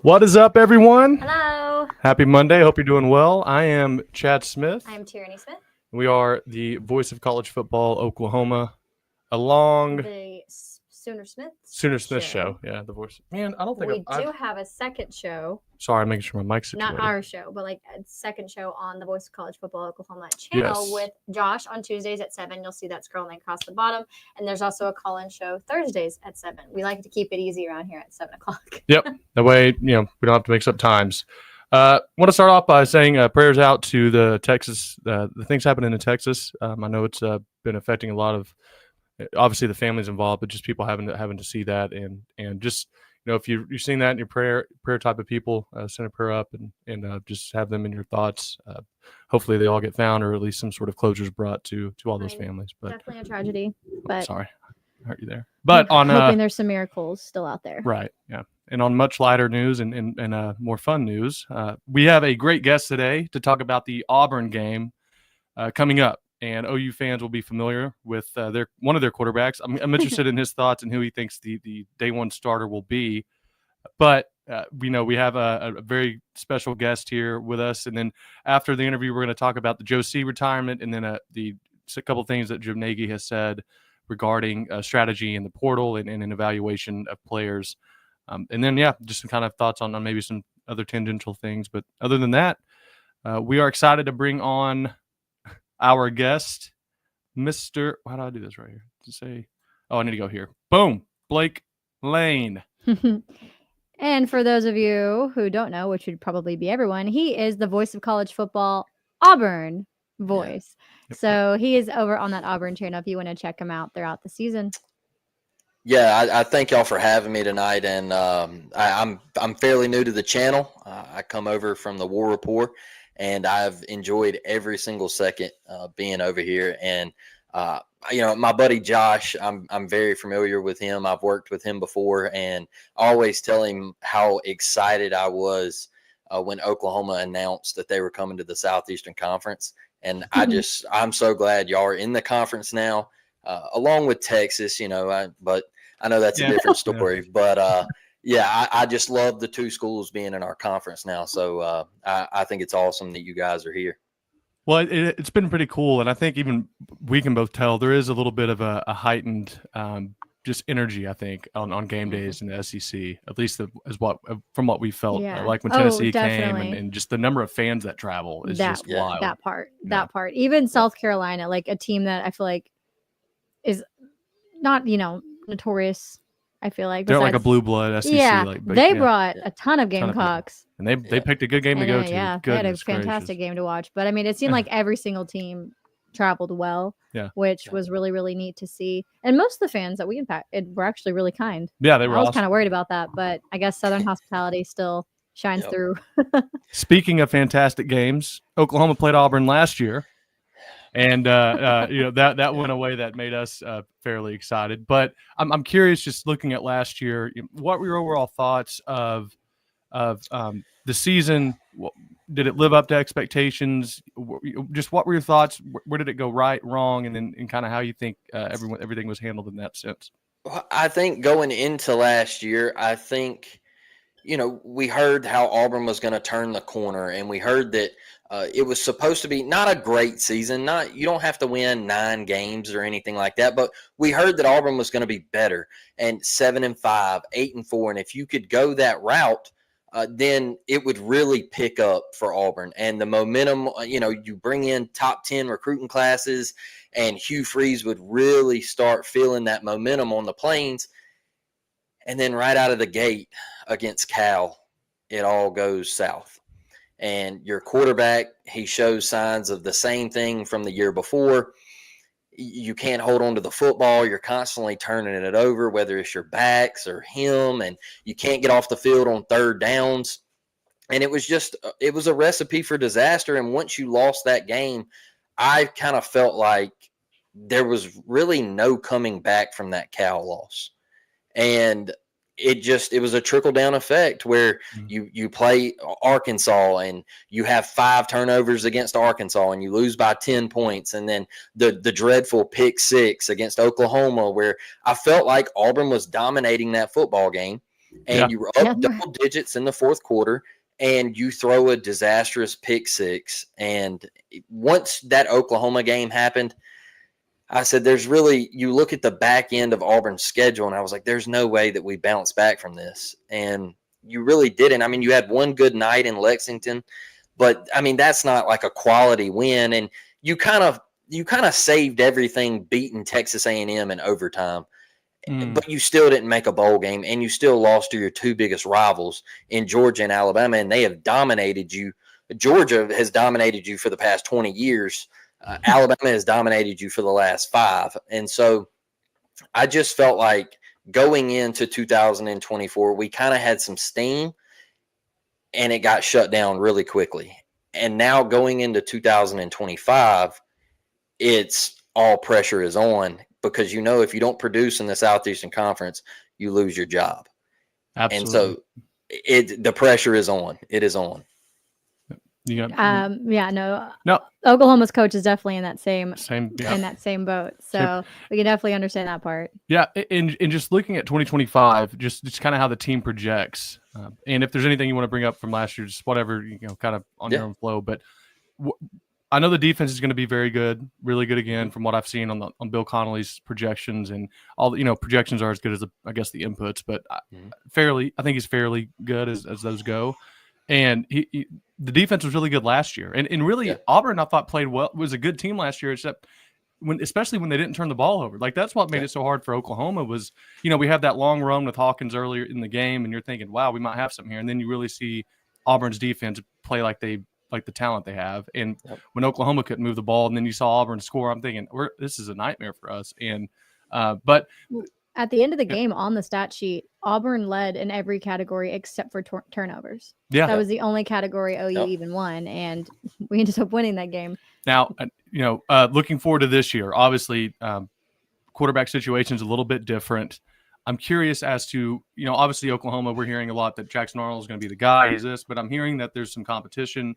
What is up, everyone? Hello. Happy Monday. Hope you're doing well. I am Chad Smith. I'm Tierney Smith. We are the voice of college football, Oklahoma, along The Sooner Smith show. Yeah, the voice. Man, I don't think we do have a second show. Sorry, I'm making sure my mic's situated. Not our show, but like a second show on the Voice of College Football Oklahoma channel with Josh on Tuesdays at 7. You'll see that scrolling across the bottom. And there's also a call-in show Thursdays at 7. We like to keep it easy around here at 7 o'clock. Yep. That way, we don't have to mix up times. I want to start off by saying prayers out to the Texas, the things happening in Texas. I know it's been affecting a lot of, obviously the families involved, but just people having to see that and just, if you're seeing that in your prayer type of people, send a prayer up and just have them in your thoughts. Hopefully they all get found, or at least some sort of closure is brought to all those families. But definitely a tragedy. But sorry, I hurt you there. But hoping there's some miracles still out there. Right. Yeah. And on much lighter news and more fun news, we have a great guest today to talk about the Auburn game coming up. And OU fans will be familiar with one of their quarterbacks. I'm interested in his thoughts and who he thinks the day one starter will be. But we have a very special guest here with us. And then after the interview, we're going to talk about the Joe C. retirement and then a couple of things that Jim Nagy has said regarding strategy in the portal and an evaluation of players. And then, just some kind of thoughts on maybe some other tangential things. But other than that, we are excited to bring on our guest, Mr. How do I do this right here? I need to go here. Boom. Blake Lane. And for those of you who don't know, which would probably be everyone, he is the voice of college football, Auburn voice. Yeah. Yep. So he is over on that Auburn channel if you want to check him out throughout the season. Yeah, I thank y'all for having me tonight, and I'm fairly new to the channel. I come over from the War Report, and I've enjoyed every single second being over here. And my buddy Josh, I'm very familiar with him. I've worked with him before, and I always tell him how excited I was when Oklahoma announced that they were coming to the Southeastern Conference. And I'm so glad y'all are in the conference now, along with Texas. But I know that's a different story. But I just love the two schools being in our conference now. So I think it's awesome that you guys are here. Well, it's been pretty cool. And I think even we can both tell there is a little bit of a heightened just energy, I think, on game days in the SEC, at least from what we felt like when Tennessee came and just the number of fans that travel is just wild. That part. Even South Carolina, like a team that I feel like is not, notorious. I feel like they're like a blue blood SEC. Yeah, they brought a ton of Gamecocks, and they picked a good game to go to. Yeah, they had a fantastic game to watch. But I mean, it seemed like every single team traveled well, which was really, really neat to see. And most of the fans that we impacted were actually really kind. Yeah, they were. I was kind of worried about that, but I guess Southern hospitality still shines through. Speaking of fantastic games, Oklahoma played Auburn last year. And that went away. That made us fairly excited. But I'm curious, just looking at last year, what were your overall thoughts of the season? Did it live up to expectations? Just what were your thoughts? Where did it go right, wrong, and then kind of how you think everything was handled in that sense? Well, I think going into last year, I think we heard how Auburn was going to turn the corner, and we heard that. It was supposed to be not a great season. You don't have to win 9 games or anything like that, but we heard that Auburn was going to be better and 7-5, 8-4. And if you could go that route, then it would really pick up for Auburn. And the momentum, you bring in top 10 recruiting classes, and Hugh Freeze would really start feeling that momentum on the Plains. And then right out of the gate against Cal, it all goes south. And your quarterback, he shows signs of the same thing from the year before. You can't hold on to the football. You're constantly turning it over, whether it's your backs or him, and you can't get off the field on third downs. And it was a recipe for disaster. And once you lost that game, I kind of felt like there was really no coming back from that Cal loss. And it was a trickle down effect where you play Arkansas and you have 5 turnovers against Arkansas and you lose by 10 points. And then the dreadful pick 6 against Oklahoma, where I felt like Auburn was dominating that football game. and you were up double digits in the fourth quarter, and you throw a disastrous pick six. And once that Oklahoma game happened, I said, you look at the back end of Auburn's schedule, and I was like, there's no way that we bounce back from this. And you really didn't. I mean, you had one good night in Lexington, but I mean, that's not like a quality win. And you kind of saved everything beating Texas A&M in overtime. But you still didn't make a bowl game, and you still lost to your two biggest rivals in Georgia and Alabama, and they have dominated you. Georgia has dominated you for the past 20 years. Alabama has dominated you for the last 5. And so I just felt like going into 2024, we kind of had some steam, and it got shut down really quickly. And now going into 2025, it's all pressure is on, because if you don't produce in the Southeastern Conference, you lose your job. Absolutely. And so the pressure is on. It is on. No. Oklahoma's coach is definitely in that same boat. So we can definitely understand that part. Yeah, and just looking at 2025, just kind of how the team projects, and if there's anything you want to bring up from last year, just whatever, kind of on your own flow. But I know the defense is going to be very good, really good again, from what I've seen on Bill Connolly's projections, and all projections are as good as I guess the inputs, but I think he's fairly good as those go. And the defense was really good last year, and really Auburn, I thought, played well. Was a good team last year, except especially when they didn't turn the ball over. Like, that's what made it so hard for Oklahoma was, we have that long run with Hawkins earlier in the game, and you're thinking, wow, we might have something here, and then you really see Auburn's defense play like the talent they have. And when Oklahoma couldn't move the ball, and then you saw Auburn score, I'm thinking, this is a nightmare for us. And but at the end of the game, on the stat sheet, Auburn led in every category except for turnovers. Yeah, that was the only category OU even won, and we ended up winning that game. Now, looking forward to this year, obviously, quarterback situation is a little bit different. I'm curious as to, obviously Oklahoma, we're hearing a lot that Jackson Arnold is going to be the guy, but I'm hearing that there's some competition.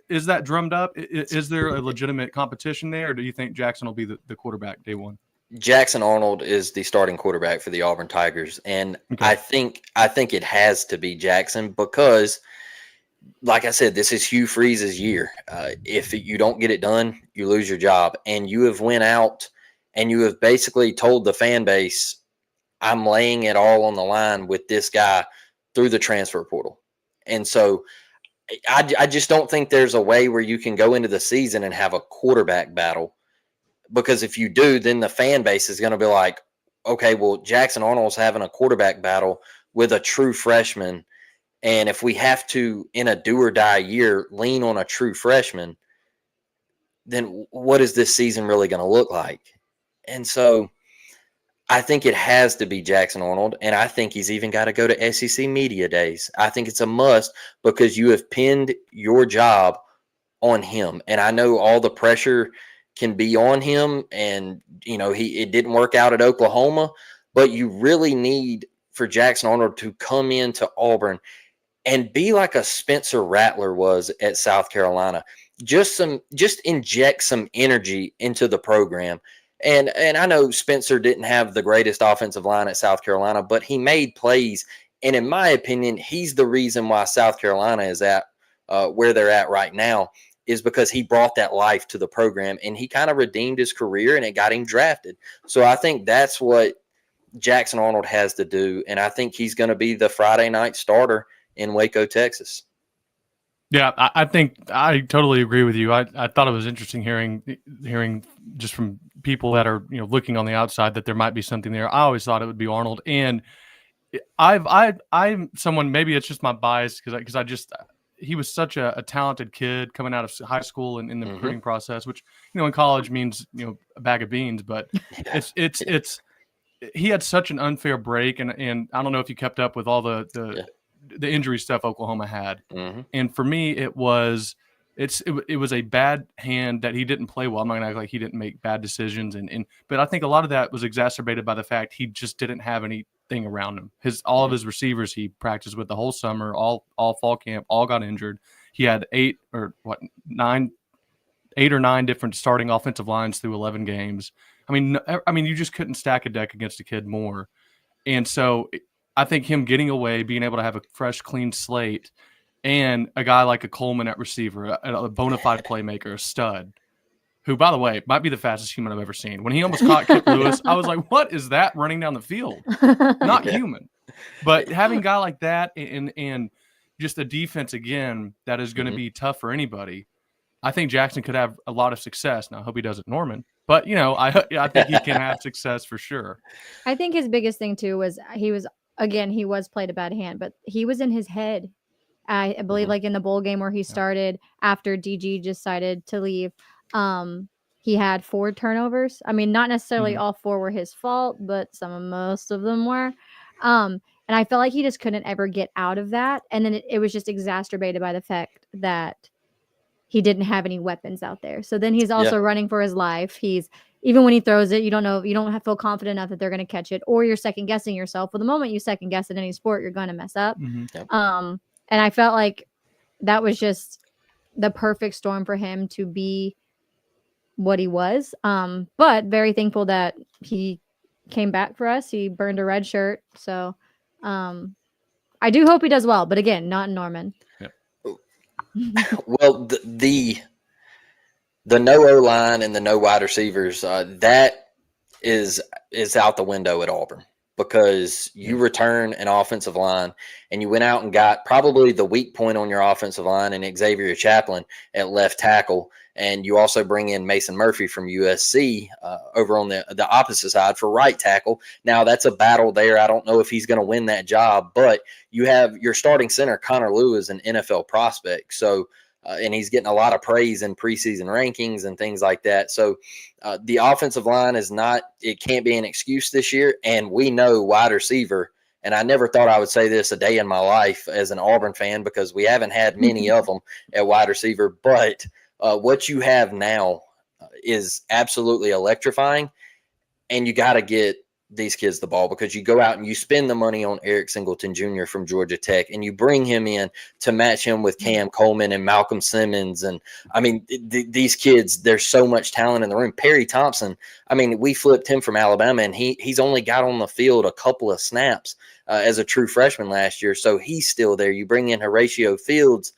Is that drummed up? Is there a legitimate competition there, or do you think Jackson will be the quarterback day one? Jackson Arnold is the starting quarterback for the Auburn Tigers, and I think it has to be Jackson because, like I said, this is Hugh Freeze's year. If you don't get it done, you lose your job, and you have went out and you have basically told the fan base, I'm laying it all on the line with this guy through the transfer portal. And so I just don't think there's a way where you can go into the season and have a quarterback battle, because if you do, then the fan base is going to be like, okay, well, Jackson Arnold's having a quarterback battle with a true freshman. And if we have to, in a do or die year, lean on a true freshman, then what is this season really going to look like? And so I think it has to be Jackson Arnold, and I think he's even got to go to SEC Media Days. I think it's a must, because you have pinned your job on him. And I know all the pressure can be on him, and it didn't work out at Oklahoma, but you really need for Jackson Arnold to come into Auburn and be like a Spencer Rattler was at South Carolina. Just inject some energy into the program. And I know Spencer didn't have the greatest offensive line at South Carolina, but he made plays. And in my opinion, he's the reason why South Carolina is at where they're at right now, is because he brought that life to the program, and he kind of redeemed his career, and it got him drafted. So I think that's what Jackson Arnold has to do, and I think he's going to be the Friday night starter in Waco, Texas. Yeah, I think I totally agree with you. I thought it was interesting hearing just from people that are looking on the outside that there might be something there. I always thought it would be Arnold, and I'm someone, maybe it's just my bias because he was such a talented kid coming out of high school and in the recruiting process, which in college means a bag of beans, but it's he had such an unfair break, and I don't know if you kept up with all the injury stuff Oklahoma had. And for me, it was a bad hand that he didn't play well. I'm not gonna act like he didn't make bad decisions, but I think a lot of that was exacerbated by the fact he just didn't have anything around him. All of his receivers he practiced with the whole summer, all fall camp, all got injured. He had 8 or 9 different starting offensive lines through 11 games. I mean, you just couldn't stack a deck against a kid more. And so I think him getting away, being able to have a fresh, clean slate, and a guy like a Coleman at receiver, a bona fide playmaker, a stud, who, by the way, might be the fastest human I've ever seen. When he almost caught Kip Lewis, I was like, what is that running down the field? Not human. But having a guy like that and just a defense, again, that is going to be tough for anybody, I think Jackson could have a lot of success. Now, I hope he does it Norman. But, I think he can have success for sure. I think his biggest thing, too, was he was played a bad hand, but he was in his head. I believe like in the bowl game where he started after DG decided to leave, he had 4 turnovers. I mean, not necessarily all 4 were his fault, but most of them were. And I felt like he just couldn't ever get out of that. And then it was just exacerbated by the fact that he didn't have any weapons out there. So then he's also running for his life. Even when he throws it, you don't feel confident enough that they're going to catch it, or you're second guessing yourself. Well, the moment you second guess in any sport, you're going to mess up. And I felt like that was just the perfect storm for him to be what he was. But very thankful that he came back for us. He burned a red shirt. So I do hope he does well. But again, not in Norman. Yep. Well, the no O-line and the no wide receivers, that is out the window at Auburn. Because you return an offensive line and you went out and got probably the weak point on your offensive line and Xavier Chaplin at left tackle. And you also bring in Mason Murphy from USC over on the opposite side for right tackle. Now, that's a battle there. I don't know if he's going to win that job, but you have your starting center, Connor Lewis, an NFL prospect. So, and he's getting a lot of praise in preseason rankings and things like that. So the offensive line it can't be an excuse this year. And we know wide receiver, and I never thought I would say this a day in my life as an Auburn fan because we haven't had many of them at wide receiver. But what you have now is absolutely electrifying. And you got to get these kids the ball because you go out and you spend the money on Eric Singleton Jr. from Georgia Tech and you bring him in to match him with Cam Coleman and Malcolm Simmons. And I mean, these kids, there's so much talent in the room. Perry Thompson, I mean, we flipped him from Alabama and he's only got on the field a couple of snaps as a true freshman last year. So he's still there. You bring in Horatio Fields.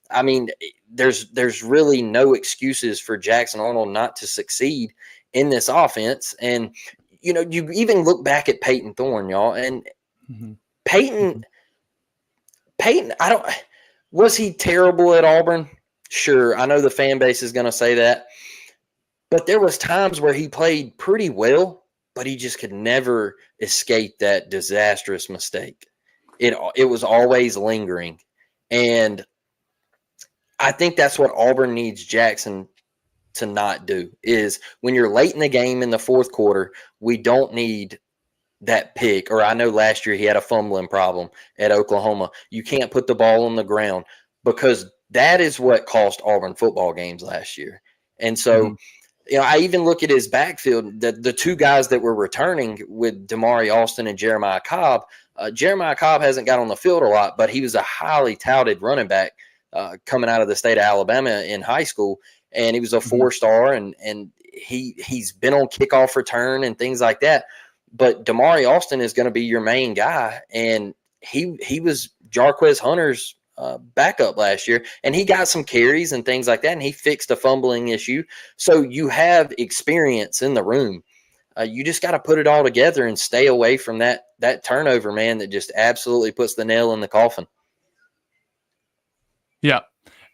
I mean, there's really no excuses for Jackson Arnold not to succeed in this offense. And you even look back at Peyton Thorne, y'all, and Peyton, was he terrible at Auburn? Sure. I know the fan base is going to say that, but there was times where he played pretty well, but he just could never escape that disastrous mistake. It was always lingering. And I think that's what Auburn needs Jackson to not do is when you're late in the game in the fourth quarter, we don't need that pick. Or I know last year he had a fumbling problem at Oklahoma. You can't put the ball on the ground because that is what cost Auburn football games last year. And so, I even look at his backfield, the 2 guys that were returning with Damari Alston and Jeremiah Cobb. Jeremiah Cobb hasn't got on the field a lot, but he was a highly touted running back coming out of the state of Alabama in high school. And he was a 4-star, and he's been on kickoff return and things like that. But Damari Alston is going to be your main guy, and he was Jarquez Hunter's backup last year, and he got some carries and things like that, and he fixed a fumbling issue. So you have experience in the room. You just got to put it all together and stay away from that turnover, man, that just absolutely puts the nail in the coffin. Yeah.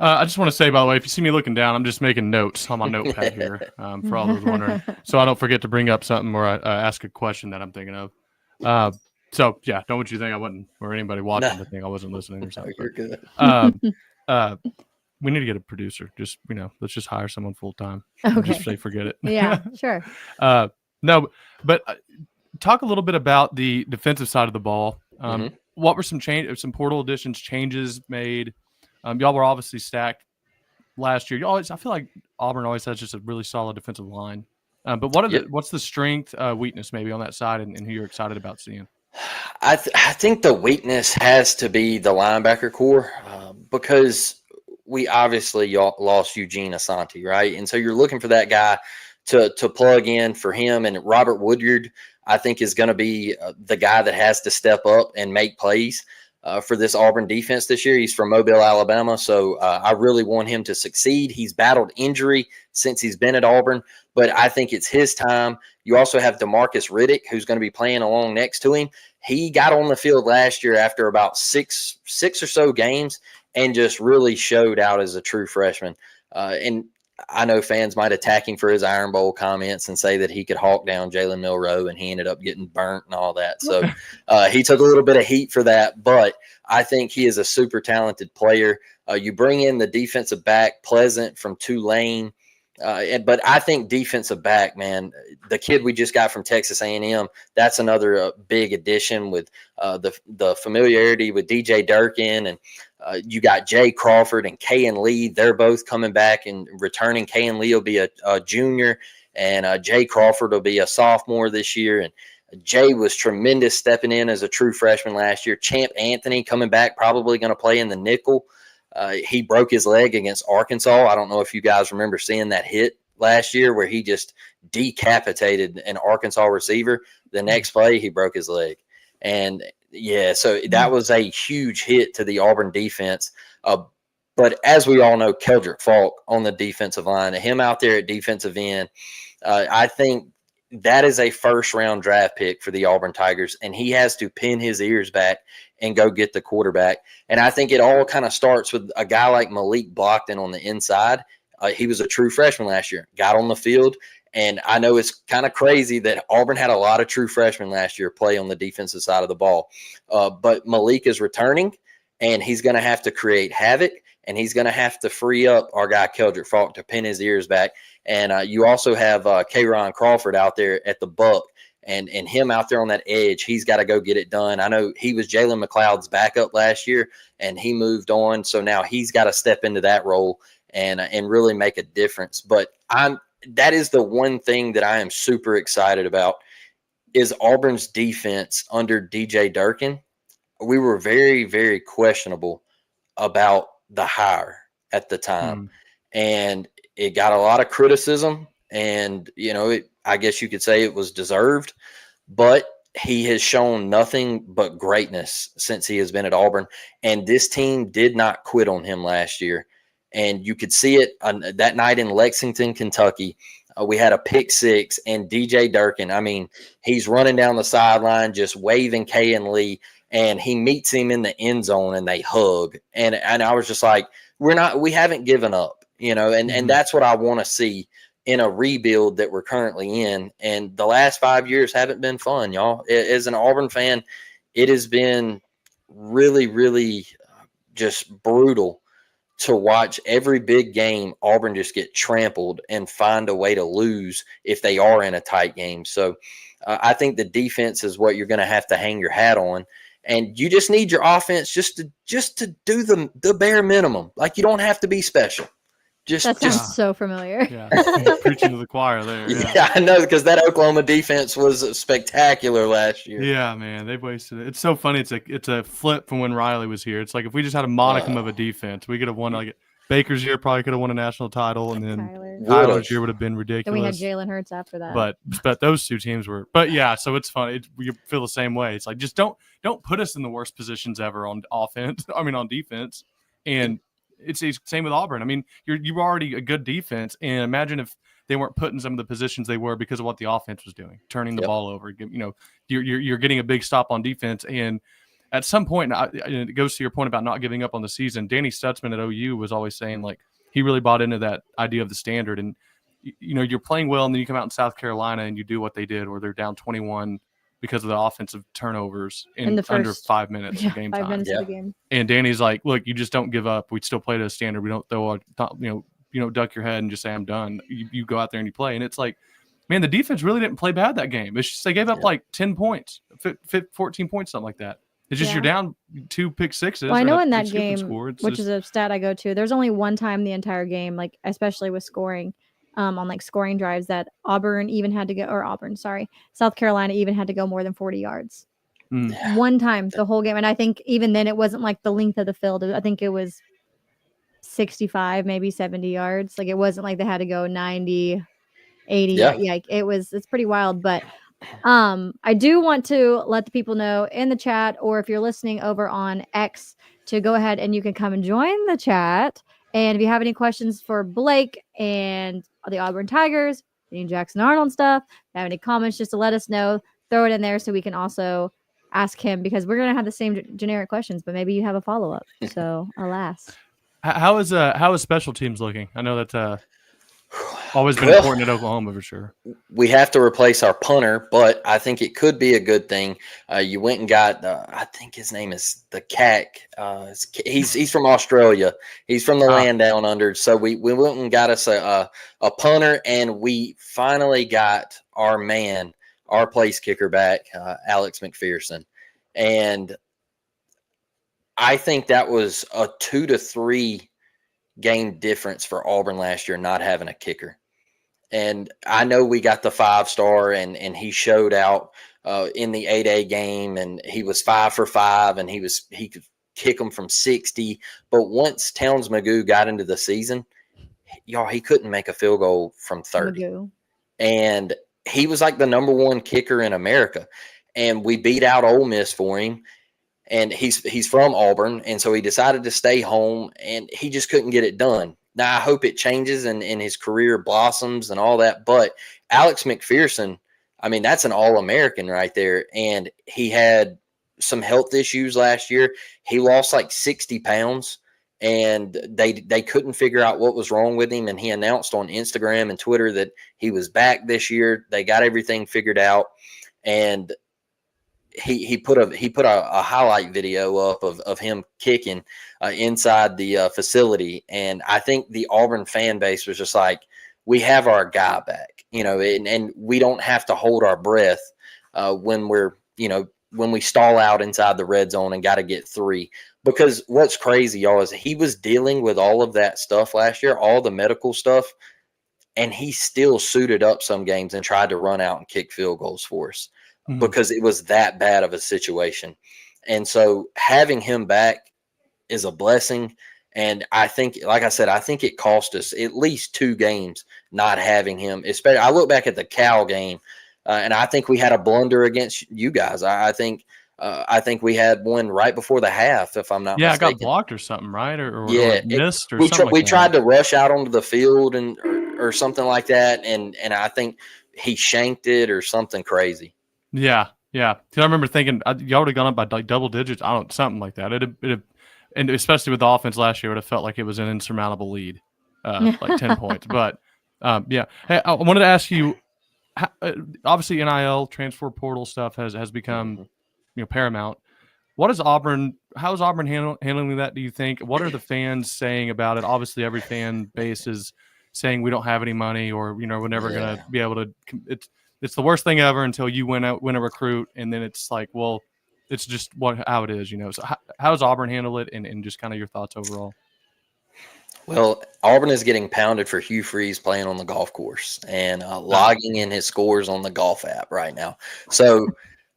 I just want to say, by the way, if you see me looking down, I'm just making notes on my notepad here for all those wondering, so I don't forget to bring up something or ask a question that I'm thinking of. So, yeah, don't want you to think I wasn't, or anybody watching to think I wasn't listening or something. You're good. We need to get a producer. Just, let's just hire someone full time. Okay. Just say forget it. Yeah, sure. No, but talk a little bit about the defensive side of the ball. What were some portal additions, changes made? Y'all were obviously stacked last year. I feel like Auburn always has just a really solid defensive line. But what's the strength, weakness maybe on that side, and who you're excited about seeing? I think the weakness has to be the linebacker core because we obviously lost Eugene Asante, right? And so you're looking for that guy to plug in for him. And Robert Woodyard I think is going to be the guy that has to step up and make plays for this Auburn defense this year. He's from Mobile, Alabama, so I really want him to succeed. He's battled injury since he's been at Auburn, but I think it's his time. You also have DeMarcus Riddick, who's going to be playing along next to him. He got on the field last year after about six or so games and just really showed out as a true freshman. And I know fans might attack him for his Iron Bowl comments and say that he could hawk down Jalen Milroe, and he ended up getting burnt and all that. So he took a little bit of heat for that, but I think he is a super talented player. You bring in the defensive back, Pleasant from Tulane. But I think defensive back, man, the kid we just got from Texas A&M, that's another big addition with the familiarity with DJ Durkin, and you got Jay Crawford and Kayan Lee. They're both coming back and returning. Kayan Lee will be a junior, and Jay Crawford will be a sophomore this year. And Jay was tremendous stepping in as a true freshman last year. Champ Anthony coming back, probably going to play in the nickel. He broke his leg against Arkansas. I don't know if you guys remember seeing that hit last year where he just decapitated an Arkansas receiver. The next play, he broke his leg. And, yeah, so that was a huge hit to the Auburn defense. But as we all know, Keldrick Falk on the defensive line, him out there at defensive end, I think that is a first-round draft pick for the Auburn Tigers, and he has to pin his ears back and go get the quarterback. And I think it all kind of starts with a guy like Malik Blockton on the inside. He was a true freshman last year, got on the field, and I know it's kind of crazy that Auburn had a lot of true freshmen last year play on the defensive side of the ball. But Malik is returning, and he's going to have to create havoc, and he's going to have to free up our guy Keldrick Falk to pin his ears back. And you also have K'Ron Crawford out there at the buck, and him out there on that edge. He's got to go get it done. I know he was Jalen McLeod's backup last year, and he moved on. So now he's got to step into that role and really make a difference. But that is the one thing that I am super excited about is Auburn's defense under DJ Durkin. We were very, very questionable about the hire at the time. And it got a lot of criticism, and, I guess you could say it was deserved, but he has shown nothing but greatness since he has been at Auburn, and this team did not quit on him last year. And you could see it that night in Lexington, Kentucky. We had a pick six, and DJ Durkin, I mean, he's running down the sideline just waving Kayan Lee, and he meets him in the end zone, and they hug. And I was just like, we haven't given up, and that's what I want to see in a rebuild that we're currently in. And the last 5 years haven't been fun, y'all. As an Auburn fan, it has been really, really just brutal to watch every big game Auburn just get trampled and find a way to lose if they are in a tight game. So I think the defense is what you're going to have to hang your hat on. And you just need your offense just to do the bare minimum. Like, you don't have to be special. That sounds so familiar. Yeah, preaching to the choir there. Yeah, I know, because that Oklahoma defense was spectacular last year. Yeah, man, they've wasted it. It's so funny. It's a flip from when Riley was here. It's like if we just had a modicum of a defense, we could have won. Like Baker's year probably could have won a national title, and then Tyler's year would have been ridiculous. And we had Jalen Hurts after that. But those two teams were. But yeah, so it's funny. We feel the same way. It's like just don't put us in the worst positions ever on offense. I mean on defense, and it's the same with Auburn. I mean, you're already a good defense, and imagine if they weren't put in some of the positions they were because of what the offense was doing, turning the ball over. You're getting a big stop on defense, and at some point, it goes to your point about not giving up on the season. Danny Stutzman at OU was always saying like he really bought into that idea of the standard, and you're playing well, and then you come out in South Carolina and you do what they did, where they're down 21 because of the offensive turnovers in the first, under 5 minutes of game time. 5 minutes of the game. And Danny's like, look, you just don't give up. We still play to a standard. We don't throw, duck your head and just say, I'm done. You go out there and you play. And it's like, man, the defense really didn't play bad that game. It's just they gave up like 10 points, 14 points, something like that. It's just you're down 2 pick sixes. Well, I know in that game, which is a stat I go to, there's only one time the entire game, like especially with scoring, on like scoring drives that South Carolina even had to go more than 40 yards. One time the whole game. And I think even then it wasn't like the length of the field. I think it was 65, maybe 70 yards. Like it wasn't like they had to go 90, 80. Yeah, it's pretty wild. But I do want to let the people know in the chat, or if you're listening over on X, to go ahead and you can come and join the chat. And if you have any questions for Blake and the Auburn Tigers, any Jackson Arnold stuff, have any comments, just to let us know, throw it in there so we can also ask him, because we're going to have the same generic questions, but maybe you have a follow-up. So alas. How is special teams looking? I know that's always been Well, important at Oklahoma for sure. we have to replace our punter, but I think it could be a good thing. You went and got, I think his name is the CAC. He's from Australia. He's from the land down under. So we went and got us a punter, and we finally got our man, our place kicker back, Alex McPherson. And I think that was a 2 to 3 game difference for Auburn last year, not having a kicker. And I know we got the 5-star, and he showed out in the 8A game, and he was 5 for 5, and he could kick them from 60. But once Towns Magoo got into the season, y'all, he couldn't make a field goal from 30. Magoo. And he was like the number 1 kicker in America. And we beat out Ole Miss for him. And he's from Auburn, and so he decided to stay home, and he just couldn't get it done. Now, I hope it changes and his career blossoms and all that. But Alex McPherson, I mean, that's an All-American right there. And he had some health issues last year. He lost like 60 pounds, and they couldn't figure out what was wrong with him. And he announced on Instagram and Twitter that he was back this year. They got everything figured out. And he put a highlight video up of him kicking inside the facility, and I think the Auburn fan base was just like, we have our guy back, and we don't have to hold our breath when when we stall out inside the red zone and got to get 3. Because what's crazy, y'all, is he was dealing with all of that stuff last year, all the medical stuff, and he still suited up some games and tried to run out and kick field goals for us. Because it was that bad of a situation. And so having him back is a blessing. And I think, like I said, I think it cost us at least 2 games not having him. Especially, I look back at the Cal game, and I think we had a blunder against you guys. I think we had one right before the half, if I'm not mistaken. Yeah, I got blocked or something, right? Or missed or we something we tried to rush out onto the field or something like that, and I think he shanked it or something crazy. Yeah. Because I remember thinking y'all would have gone up by like double digits. Something like that. It'd and especially with the offense last year, it would have felt like it was an insurmountable lead, like 10 points. But yeah. Hey, I wanted to ask you. Obviously, NIL transfer portal stuff has become paramount. How is Auburn handling that? Do you think? What are the fans saying about it? Obviously, every fan base is saying we don't have any money, or we're never going to be able to. It's the worst thing ever until you win a recruit, and then it's like, well, it's just how it is, So how does Auburn handle it, and just kind of your thoughts overall? Well, Auburn is getting pounded for Hugh Freeze playing on the golf course and logging in his scores on the golf app right now. So,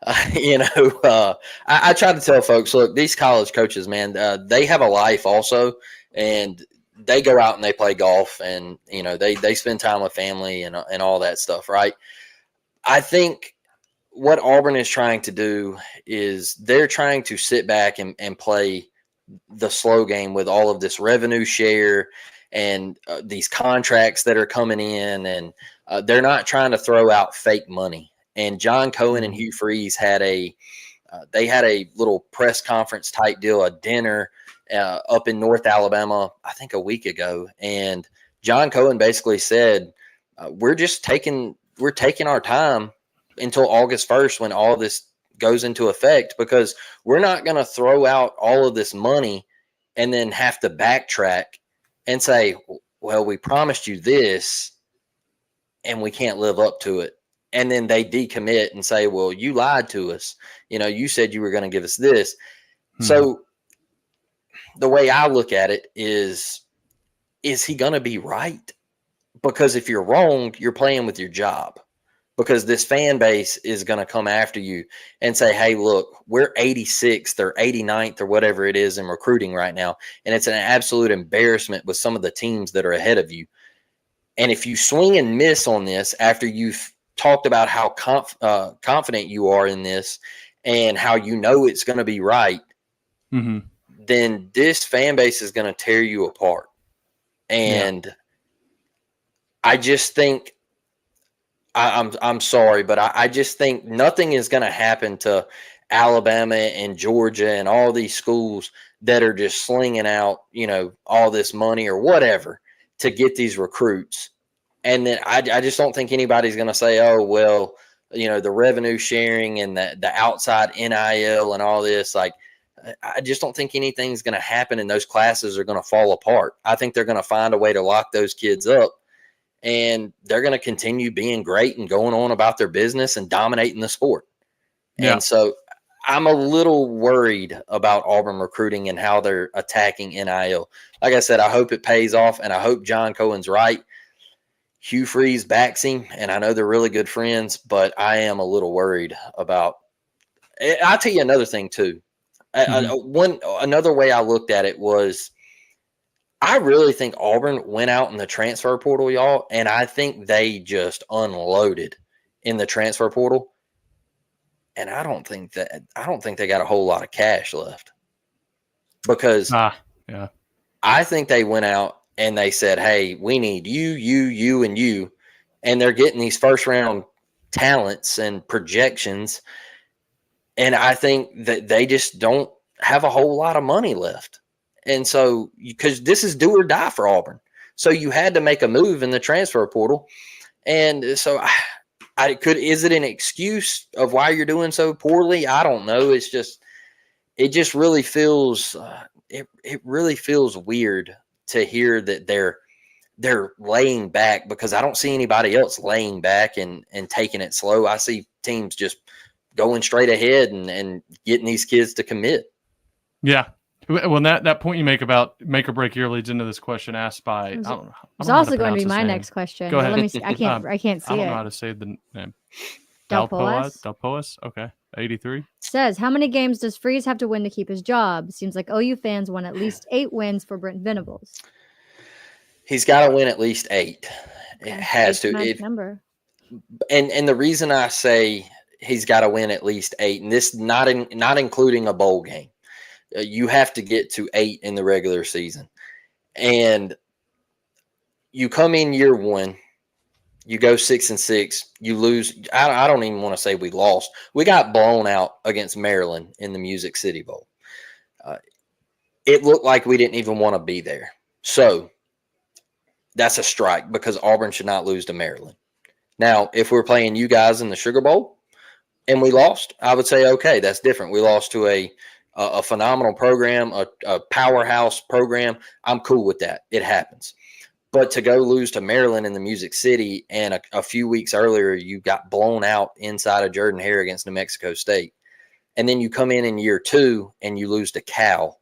I try to tell folks, look, these college coaches, man, they have a life also, and they go out and they play golf, and they spend time with family and all that stuff, right? I think what Auburn is trying to do is they're trying to sit back and play the slow game with all of this revenue share and these contracts that are coming in, and they're not trying to throw out fake money. And John Cohen and Hugh Freeze had a little press conference type deal, a dinner up in North Alabama, I think a week ago. And John Cohen basically said, we're taking our time until August 1st when all this goes into effect, because we're not going to throw out all of this money and then have to backtrack and say, well, we promised you this and we can't live up to it. And then they decommit and say, well, you lied to us. You said you were going to give us this. So the way I look at it is he going to be right? Because if you're wrong, you're playing with your job, because this fan base is going to come after you and say, hey, look, we're 86th or 89th or whatever it is in recruiting right now. And it's an absolute embarrassment with some of the teams that are ahead of you. And if you swing and miss on this after you've talked about how confident you are in this and how you know it's going to be right, then this fan base is going to tear you apart. And I just think, I'm sorry, but I just think nothing is going to happen to Alabama and Georgia and all these schools that are just slinging out, all this money or whatever to get these recruits. And then I just don't think anybody's going to say, oh, well, the revenue sharing and the outside NIL and all this. Like, I just don't think anything's going to happen and those classes are going to fall apart. I think they're going to find a way to lock those kids up. And they're going to continue being great and going on about their business and dominating the sport. Yeah. And so I'm a little worried about Auburn recruiting and how they're attacking NIL. Like I said, I hope it pays off, and I hope John Cohen's right. Hugh Freeze backs him, and I know they're really good friends, but I am a little worried about – I'll tell you another thing too. Another way I looked at it was – I really think Auburn went out in the transfer portal, y'all, and I think they just unloaded in the transfer portal. And I don't think they got a whole lot of cash left, because I think they went out and they said, "Hey, we need you, and you," and they're getting these first round talents and projections, and I think that they just don't have a whole lot of money left. And so, because this is do or die for Auburn. So you had to make a move in the transfer portal. And so is it an excuse of why you're doing so poorly? I don't know. It just really feels, it really feels weird to hear that they're laying back, because I don't see anybody else laying back and taking it slow. I see teams just going straight ahead and getting these kids to commit. Yeah. Well, that point you make about make or break year leads into this question asked by. It's also going to be my next question. Go ahead. Let me see. I can't see it. I don't know how to say the name. Dalpoas. Okay. 83 says, how many games does Freeze have to win to keep his job? Seems like OU fans want at least 8 wins for Brent Venables. He's got to win at least 8. It has to. Nice number. And the reason I say he's got to win at least 8, and this not including a bowl game. You have to get to 8 in the regular season. And you come in year 1, you go 6-6, you lose. I don't even want to say we lost. We got blown out against Maryland in the Music City Bowl. It looked like we didn't even want to be there. So that's a strike, because Auburn should not lose to Maryland. Now, if we're playing you guys in the Sugar Bowl and we lost, I would say, okay, that's different. We lost to a phenomenal program, a powerhouse program. I'm cool with that. It happens. But to go lose to Maryland in the Music City, and a few weeks earlier you got blown out inside of Jordan-Hare against New Mexico State, and then you come in year 2 and you lose to Cal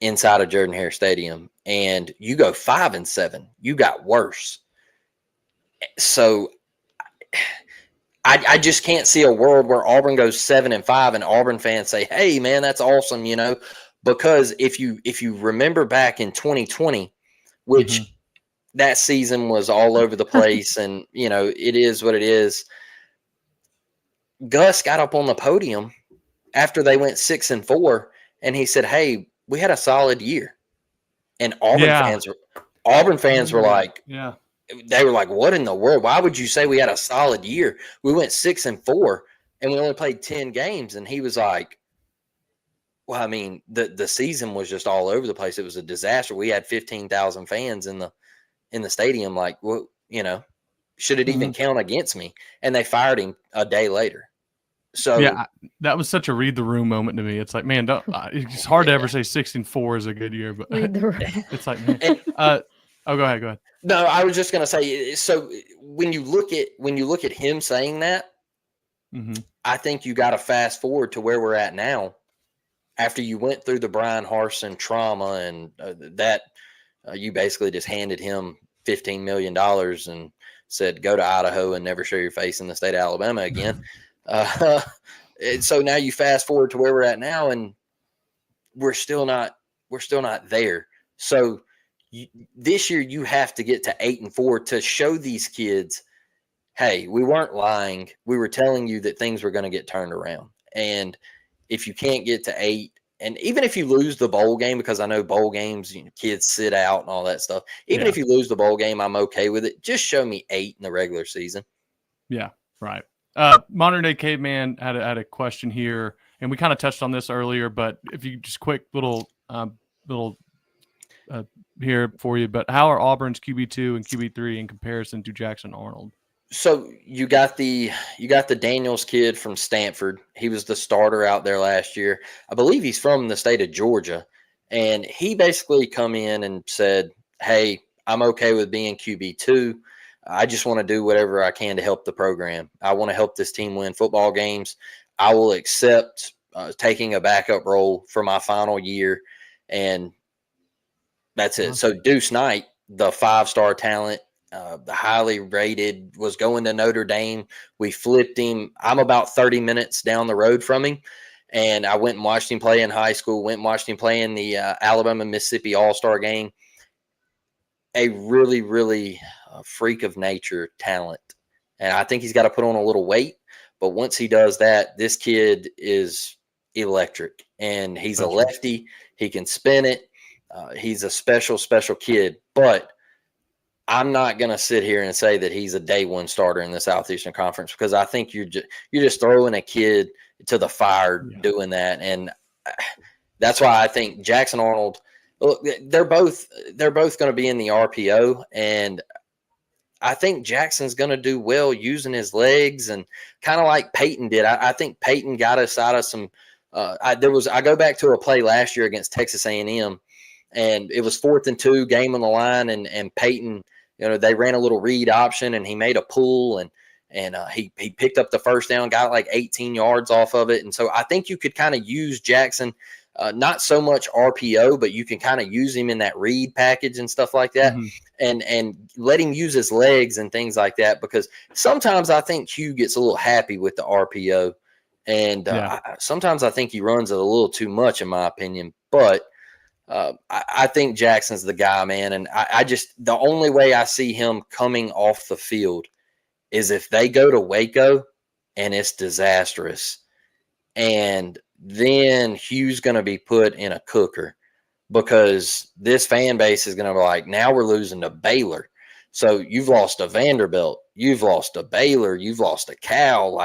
inside of Jordan-Hare Stadium, and you go 5-7. You got worse. So I just can't see a world where Auburn goes 7-5 and Auburn fans say, "Hey, man, that's awesome," because if you remember back in 2020, which that season was all over the place, and it is what it is. Gus got up on the podium after they went 6-4, and he said, "Hey, we had a solid year," and Auburn fans were like, "Yeah." They were like, "What in the world? Why would you say we had a solid year? We went 6-4 and we only played 10 games." And he was like, "Well, I mean, the season was just all over the place. It was a disaster. We had 15,000 fans in the stadium. Like, well, should it even count against me?" And they fired him a day later. So yeah, that was such a read the room moment to me. It's like, man, it's hard to ever say 6-4 is a good year, but read the room. It's like, man. Go ahead. No, I was just going to say, so when you look at him saying that, I think you got to fast forward to where we're at now, after you went through the Brian Harsin trauma, and you basically just handed him $15 million and said, "Go to Idaho and never show your face in the state of Alabama again." And so now you fast forward to where we're at now, and we're still not there. So this year you have to get to 8-4 to show these kids, hey, we weren't lying. We were telling you that things were going to get turned around. And if you can't get to 8, and even if you lose the bowl game, because I know bowl games, kids sit out and all that stuff. Even if you lose the bowl game, I'm okay with it. Just show me 8 in the regular season. Yeah, right. Modern Day Caveman had a question here, and we kind of touched on this earlier, but if you just quick little here for you. But how are Auburn's QB2 and QB3 in comparison to Jackson Arnold? So you got the Daniels kid from Stanford. He was the starter out there last year. I believe he's from the state of Georgia, and he basically come in and said, "Hey, I'm okay with being QB2. I just want to do whatever I can to help the program. I want to help this team win football games. I will accept taking a backup role for my final year." And that's it. So Deuce Knight, the 5-star talent, the highly rated, was going to Notre Dame. We flipped him. I'm about 30 minutes down the road from him. And I went and watched him play in high school, went and watched him play in the Alabama-Mississippi All-Star game. A really, really freak of nature talent. And I think he's got to put on a little weight. But once he does that, this kid is electric. And he's a lefty. He can spin it. He's a special, special kid. But I'm not going to sit here and say that he's a day one starter in the Southeastern Conference, because I think you're just throwing a kid to the fire doing that. And that's why I think Jackson Arnold, look, they're both going to be in the RPO, and I think Jackson's going to do well using his legs, and kind of like Peyton did. I think Peyton got us out of some. I go back to a play last year against Texas A&M, and it was 4th and 2, game on the line, and Peyton, they ran a little read option, and he made a pull, and he picked up the first down, got like 18 yards off of it. And so I think you could kind of use Jackson, not so much RPO, but you can kind of use him in that read package and stuff like that, and let him use his legs and things like that, because sometimes I think Hugh gets a little happy with the RPO, and sometimes I think he runs it a little too much, in my opinion. But I think Jackson's the guy, man. And I just, the only way I see him coming off the field is if they go to Waco and it's disastrous. And then Hugh's going to be put in a cooker, because this fan base is going to be like, now we're losing to Baylor. So you've lost a Vanderbilt, you've lost a Baylor, you've lost a Cal,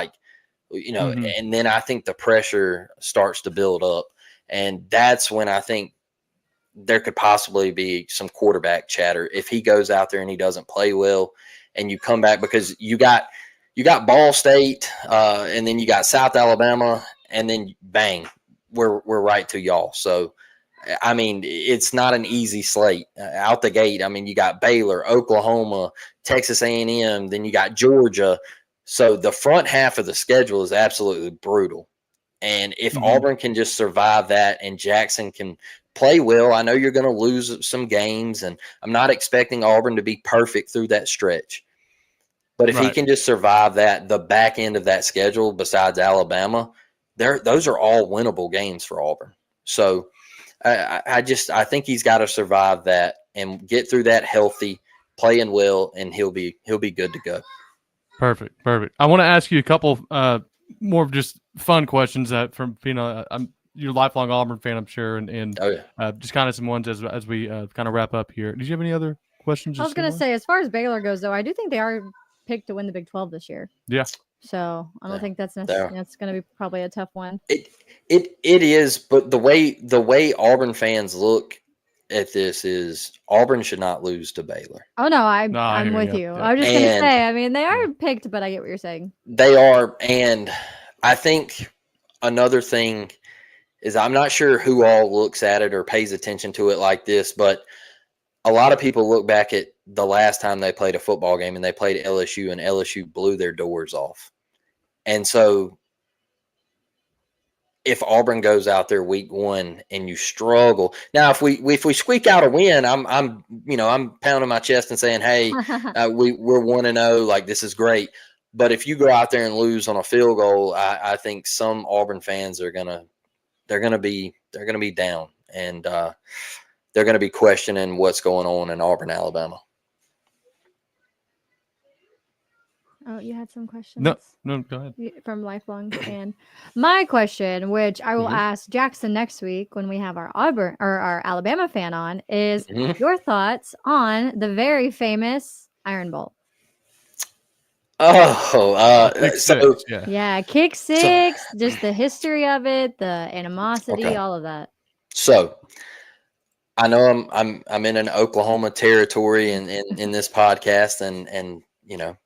and then I think the pressure starts to build up. And that's when I think there could possibly be some quarterback chatter if he goes out there and he doesn't play well, and you come back, because you got Ball State, and then you got South Alabama, and then bang, we're right to y'all. So, I mean, it's not an easy slate out the gate. I mean, you got Baylor, Oklahoma, Texas A&M, then you got Georgia. So the front half of the schedule is absolutely brutal. And if Auburn can just survive that, and Jackson can play well, I know you're going to lose some games, and I'm not expecting Auburn to be perfect through that stretch. But if he can just survive that, the back end of that schedule, besides Alabama, those are all winnable games for Auburn. So I think he's got to survive that and get through that healthy, playing well, and he'll be good to go. Perfect. I want to ask you a couple more of just fun questions from you're a lifelong Auburn fan, I'm sure, and just kind of some ones as we kind of wrap up here. Did you have any other questions? I was going to say, as far as Baylor goes, though, I do think they are picked to win the Big 12 this year. Yeah. So I don't think that's necessarily, that's going to be probably a tough one. It is, but the way Auburn fans look at this is Auburn should not lose to Baylor. Oh no, I'm with you. I was just going to say, I mean, they are picked, but I get what you're saying. They are, and I think another thing is, I'm not sure who all looks at it or pays attention to it like this, but a lot of people look back at the last time they played a football game, and they played LSU, and LSU blew their doors off. And so if Auburn goes out there week 1 and you struggle, now if we squeak out a win, I'm pounding my chest and saying, hey, we're 1-0, like, this is great. But if you go out there and lose on a field goal, I think some Auburn fans are gonna be down, and they're gonna be questioning what's going on in Auburn, Alabama. Oh, you had some questions? No, go ahead. From lifelong fan. My question, which I will ask Jackson next week when we have our Auburn or our Alabama fan on, is your thoughts on the very famous Iron Bowl. Kick So six, yeah. Yeah, kick six, just the history of it, the animosity, all of that. So I know I'm in an Oklahoma territory in this podcast, and you know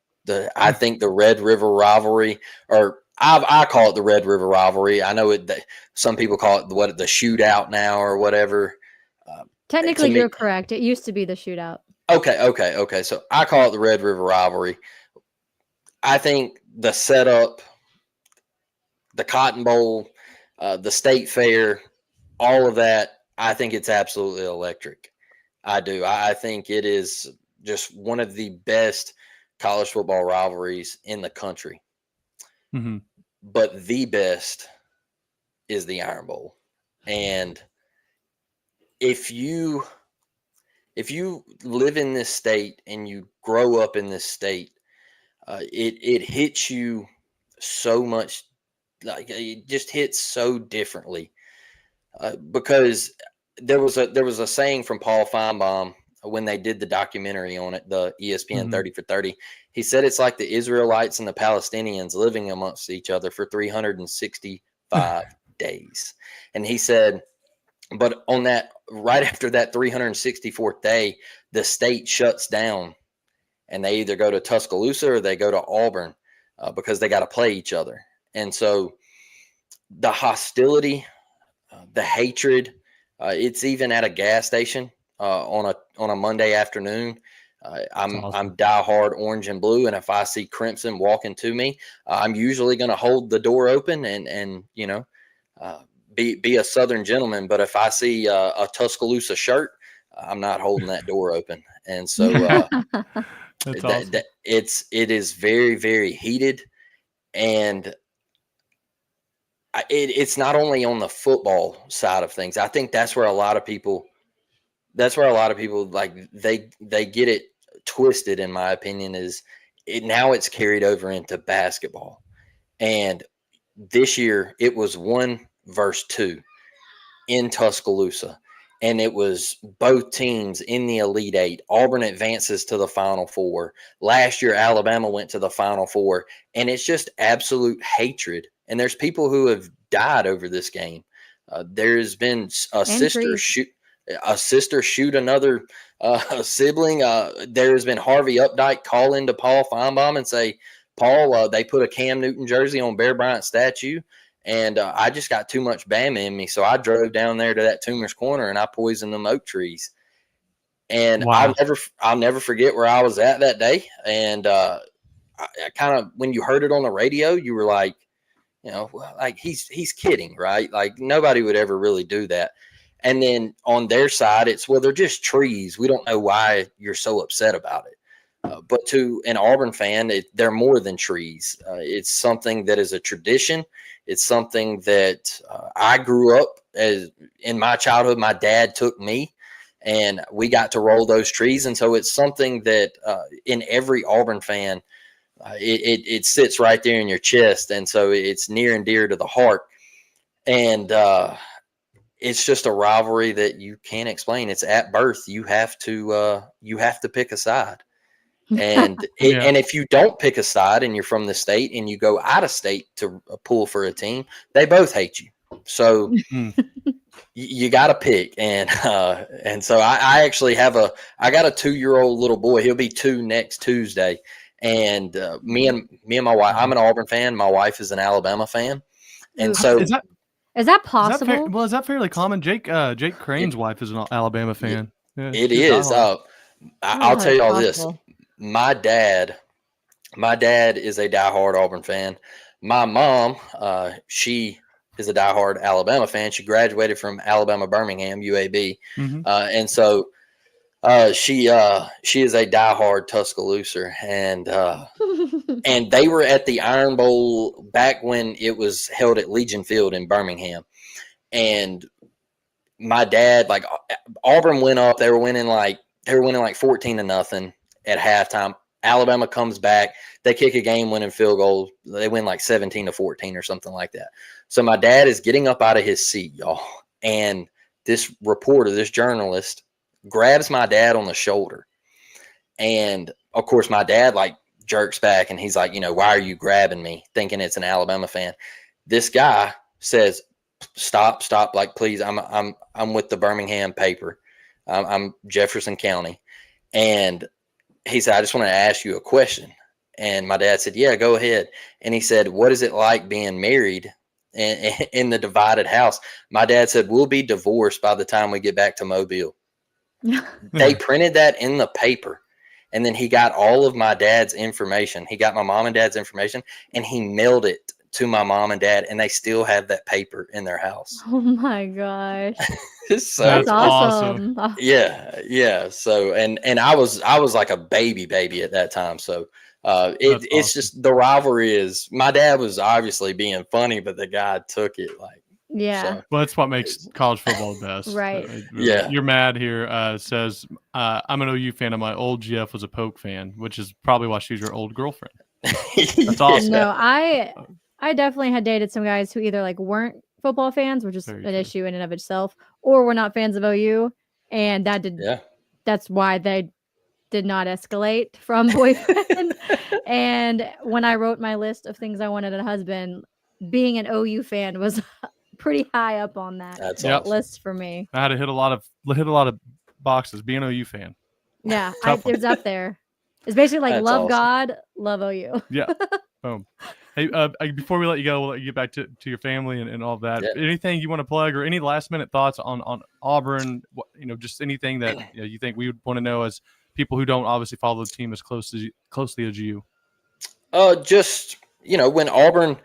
I think the Red River rivalry, or I call it the Red River rivalry. I know some people call it the shootout now or whatever. Technically, you're correct. It used to be the shootout. Okay. So I call it the Red River rivalry. I think the setup, the Cotton Bowl, the State Fair, all of that. I think it's absolutely electric. I do. I think it is just one of the best college football rivalries in the country. Mm-hmm. But the best is the Iron Bowl. And if you live in this state and you grow up in this state, it hits you so much. Like it just hits so differently. Because there was a saying from Paul Feinbaum when they did the documentary on it, the ESPN 30 for 30. He said it's like the Israelites and the Palestinians living amongst each other for 365 days. And he said, but on that, right after that 364th day, the state shuts down and they either go to Tuscaloosa or they go to Auburn because they got to play each other. And so the hostility, the hatred, it's even at a gas station on a Monday afternoon. I'm diehard orange and blue, and if I see crimson walking to me, I'm usually going to hold the door open and be a Southern gentleman. But if I see a Tuscaloosa shirt, I'm not holding that door open. And so That's awesome. it is very, very heated, and it's not only on the football side of things. I think that's where a lot of people like they get it twisted, in my opinion, is now it's carried over into basketball. And this year it was 1 versus 2 in Tuscaloosa. And it was both teams in the Elite Eight. Auburn advances to the Final Four. Last year, Alabama went to the Final Four. And it's just absolute hatred. And there's people who have died over this game. There's been a sister shoot another sibling. There has been Harvey Updike call into Paul Feinbaum and say, Paul, they put a Cam Newton jersey on Bear Bryant's statue. And I just got too much Bama in me. So I drove down there to that Toomer's Corner and I poisoned them oak trees. And wow. I'll never forget where I was at that day. And I kind of, when you heard it on the radio, you were like, like he's kidding, right? Like nobody would ever really do that. And then on their side, it's, well, they're just trees. We don't know why you're so upset about it. But to an Auburn fan, they're more than trees. It's something that is a tradition. It's something that I grew up as in my childhood. My dad took me, and we got to roll those trees. And so it's something that in every Auburn fan, it sits right there in your chest. And so it's near and dear to the heart. And it's just a rivalry that you can't explain. It's at birth. You have to pick a side. And and if you don't pick a side and you're from the state and you go out of state to pull for a team, they both hate you. So you got to pick. And so I actually have I got a 2-year-old little boy. He'll be 2 next Tuesday. And me and my wife, I'm an Auburn fan. My wife is an Alabama fan. And so is that possible? Is that fairly common? Jake Crane's wife is an Alabama fan. It is. I'll tell you all this. My dad is a diehard Auburn fan. My mom, she is a diehard Alabama fan. She graduated from Alabama Birmingham, UAB. And so she is a diehard Tuscaloosa. And and they were at the Iron Bowl back when it was held at Legion Field in Birmingham. And my dad, like Auburn went up, they were winning like 14-0 at halftime. Alabama comes back. They kick a game-winning field goal. They win like 17-14 or something like that. So my dad is getting up out of his seat, y'all, and this reporter, this journalist, grabs my dad on the shoulder. And, of course, my dad, like, jerks back, and he's like, why are you grabbing me, thinking it's an Alabama fan. This guy says, stop, like, please, I'm with the Birmingham paper. I'm Jefferson County. And he said, I just want to ask you a question. And my dad said, yeah, go ahead. And he said, what is it like being married in the divided house? My dad said, we'll be divorced by the time we get back to Mobile. They printed that in the paper. And then he got all of my dad's information. He got my mom and dad's information, and he mailed it to my mom and dad, and they still have that paper in their house. Oh my gosh. So That's awesome. Yeah. So and I was like a baby at that time. So it's just the rivalry is, my dad was obviously being funny, but the guy took it like, yeah. So. Well, that's what makes college football the best. Right. Yeah. You're mad here. Says, I'm an OU fan and my old GF was a Poke fan, which is probably why she's your old girlfriend. That's awesome. No, I definitely had dated some guys who either like weren't football fans, which is an issue in and of itself, or were not fans of OU. And that's why they did not escalate from boyfriend. And when I wrote my list of things I wanted in a husband, being an OU fan was pretty high up on that list for me. I had to hit a lot of boxes. Being an OU fan. Yeah, it was up there. It's basically like love awesome. God, love OU. Yeah. Boom. Hey, before we let you go, we'll let you get back to your family and all of that. Yeah. Anything you want to plug or any last minute thoughts on Auburn? Just anything that you think we would want to know as people who don't obviously follow the team as closely as you. Just when Auburn.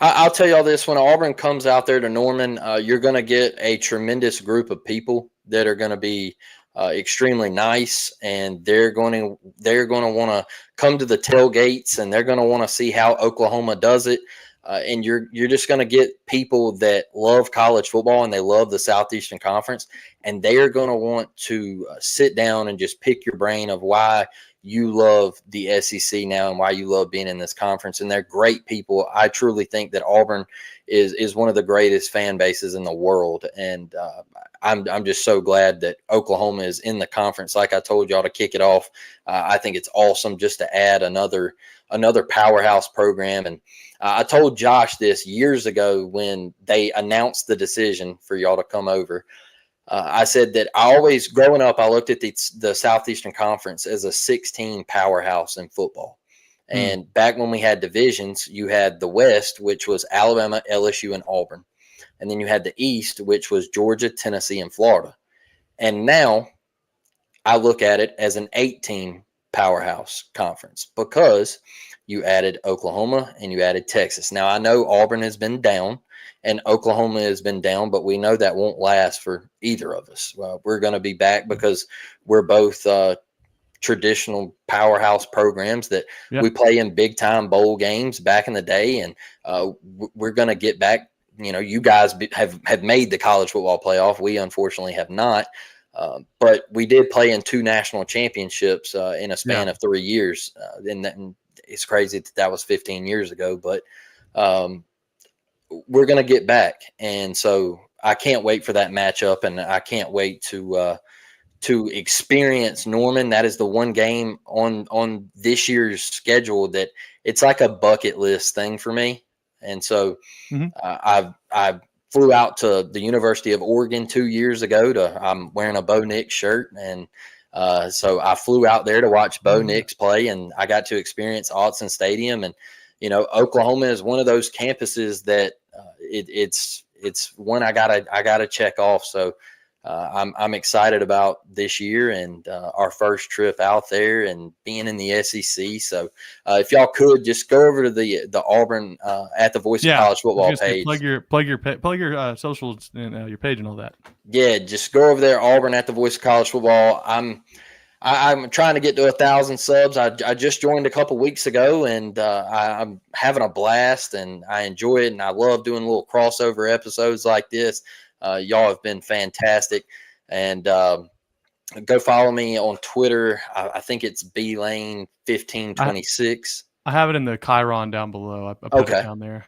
I'll tell y'all this: when Auburn comes out there to Norman, you're going to get a tremendous group of people that are going to be extremely nice, and they're going to want to come to the tailgates, and they're going to want to see how Oklahoma does it. And you're just going to get people that love college football and they love the Southeastern Conference, and they are going to want to sit down and just pick your brain of why you love the SEC now and why you love being in this conference. And they're great people. I truly think that Auburn is one of the greatest fan bases in the world. And I'm just so glad that Oklahoma is in the conference. Like I told y'all to kick it off, I think it's awesome just to add another powerhouse program. And I told Josh this years ago when they announced the decision for y'all to come over. I said that growing up, I looked at the Southeastern Conference as a 16 powerhouse in football. And back when we had divisions, you had the West, which was Alabama, LSU, and Auburn. And then you had the East, which was Georgia, Tennessee, and Florida. And now I look at it as an 18 powerhouse conference because you added Oklahoma and you added Texas. Now, I know Auburn has been down and Oklahoma has been down, but we know that won't last for either of us. We're going to be back because we're both traditional powerhouse programs that we play in big-time bowl games back in the day, and we're going to get back. You guys have made the college football playoff. We unfortunately have not, but we did play in 2 national championships in a span of 3 years. And it's crazy that was 15 years ago, but we're going to get back. And so I can't wait for that matchup, and I can't wait to experience Norman. That is the one game on this year's schedule that it's like a bucket list thing for me. And so I flew out to the University of Oregon 2 years ago I'm wearing a Bo Nix shirt. And so I flew out there to watch Bo Nix play, and I got to experience Autzen Stadium. And, Oklahoma is one of those campuses that it's one I gotta check off. So I'm excited about this year and our first trip out there and being in the SEC. So if y'all could just go over to the Auburn at the Voice of College Football page. Plug your socials and your page and all that. Yeah, just go over there, Auburn at the Voice of College Football. I'm trying to get to 1,000 subs. I just joined a couple weeks ago, and I'm having a blast, and I enjoy it, and I love doing little crossover episodes like this. Y'all have been fantastic, and Go follow me on Twitter. I think it's blane1526. I have it in the Chiron down below. I put it down there.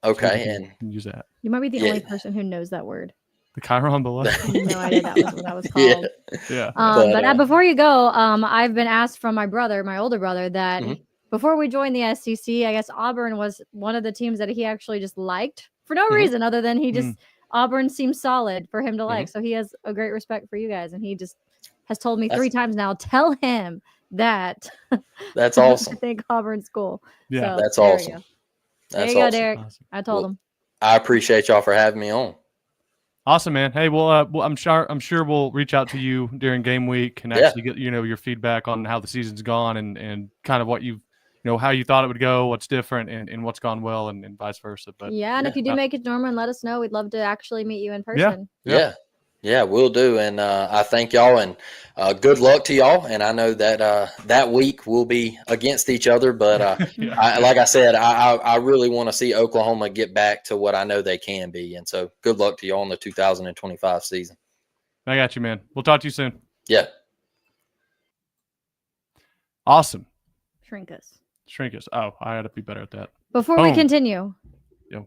Okay, so and use that. You might be the only person who knows that word. The Chiron below. No idea that was what that was called. Yeah. But before you go, I've been asked from my older brother, that before we joined the SEC, I guess Auburn was one of the teams that he actually just liked for no reason other than he just Auburn seems solid for him to like. So he has a great respect for you guys, and he just has told me 3 times now, tell him that. That's awesome. I think Auburn's cool. Yeah, so that's awesome. There you go, Derek. Awesome. I told him. I appreciate y'all for having me on. Awesome, man. Hey, well, I'm sure we'll reach out to you during game week and actually get your feedback on how the season's gone and kind of what how you thought it would go, what's different, and what's gone well, and vice versa. But and if you do make it, Norman, let us know. We'd love to actually meet you in person. Yeah, we'll do. And I thank y'all, and good luck to y'all. And I know that that week we'll be against each other, but like I said, I really want to see Oklahoma get back to what I know they can be. And so good luck to y'all in the 2025 season. I got you, man. We'll talk to you soon. Yeah. Awesome. Shrink us. Oh, I got to be better at that. Before we continue,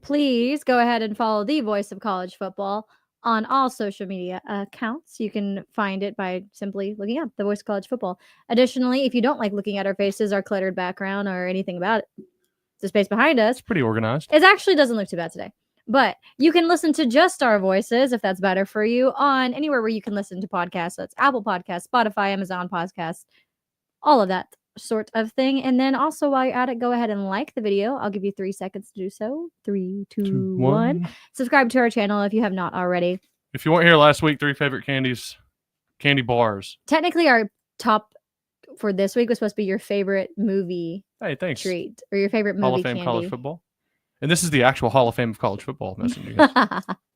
please go ahead and follow the Voice of College Football on all social media accounts. You can find it by simply looking up the Voice of College Football. Additionally, if you don't like looking at our faces, our cluttered background, or anything about it, the space behind us, it's pretty organized. It actually doesn't look too bad today. But you can listen to just our voices, if that's better for you, on anywhere where you can listen to podcasts. That's Apple Podcasts, Spotify, Amazon Podcasts, all of that sort of thing. And then also, while you're at it, go ahead and like the video. I'll give you 3 seconds to do so. 3, 2, 1. Subscribe to our channel if you have not already. If you weren't here last week, 3 favorite candy bars. Technically, our top for this week was supposed to be your favorite movie treat, or your favorite movie Hall of Fame candy. College football. And this is the actual Hall of Fame of college football message.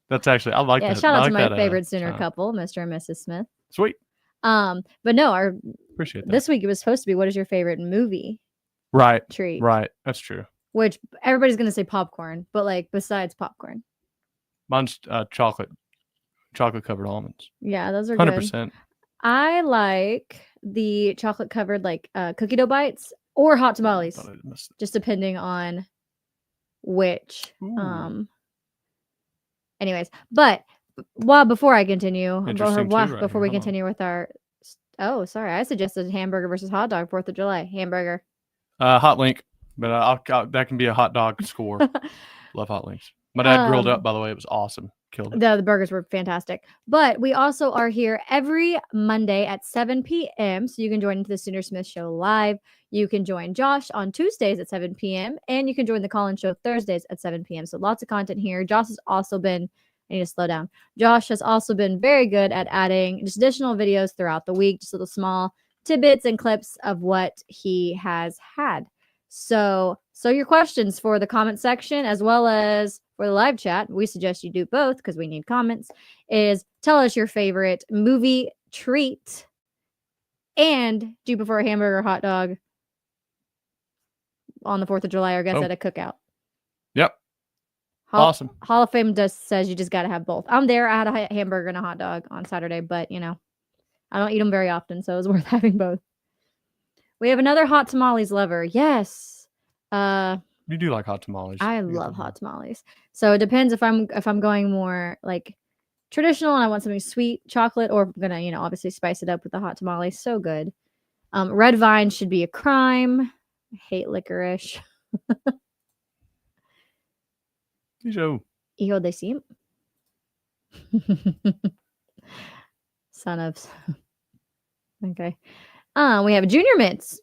That's actually, I like that. Shout out to my favorite Sooner couple, Mr. and Mrs. Smith. Sweet. But no, appreciate that. This week it was supposed to be, what is your favorite movie treat? Right. That's true. Which everybody's gonna say popcorn, but like besides popcorn. Mine's chocolate covered almonds. Yeah, those are 100%. Good. I like the chocolate covered cookie dough bites or hot tamales. Just depending on which. Anyways, but before I continue, before we continue with our I suggested hamburger versus hot dog, 4th of July hamburger. Hot link, but that can be a hot dog score. Love hot links. My dad grilled up, by the way. It was awesome. Killed it. The burgers were fantastic. But we also are here every Monday at 7 p.m. So you can join into the Sooner Smith Show live. You can join Josh on Tuesdays at 7 p.m. And you can join the Call-In Show Thursdays at 7 p.m. So lots of content here. Josh has also been, I need to slow down. Josh has also been very good at adding just additional videos throughout the week, just little small tidbits and clips of what he has had. So your questions for the comment section as well as for the live chat, we suggest you do both because we need comments, is tell us your favorite movie treat. And do you prefer a hamburger or hot dog on the 4th of July, or I guess at a cookout? Yep. Awesome. Hall of Fame says you just got to have both. I'm there. I had a hamburger and a hot dog on Saturday, but I don't eat them very often, so it was worth having both. We have another hot tamales lover. Yes. You do like hot tamales. I love hot tamales. So it depends if I'm going more like traditional and I want something sweet, chocolate, or I'm gonna, obviously spice it up with the hot tamales. So good. Red vine should be a crime. I hate licorice. Hijo de simp. Son of. Okay. We have junior mints.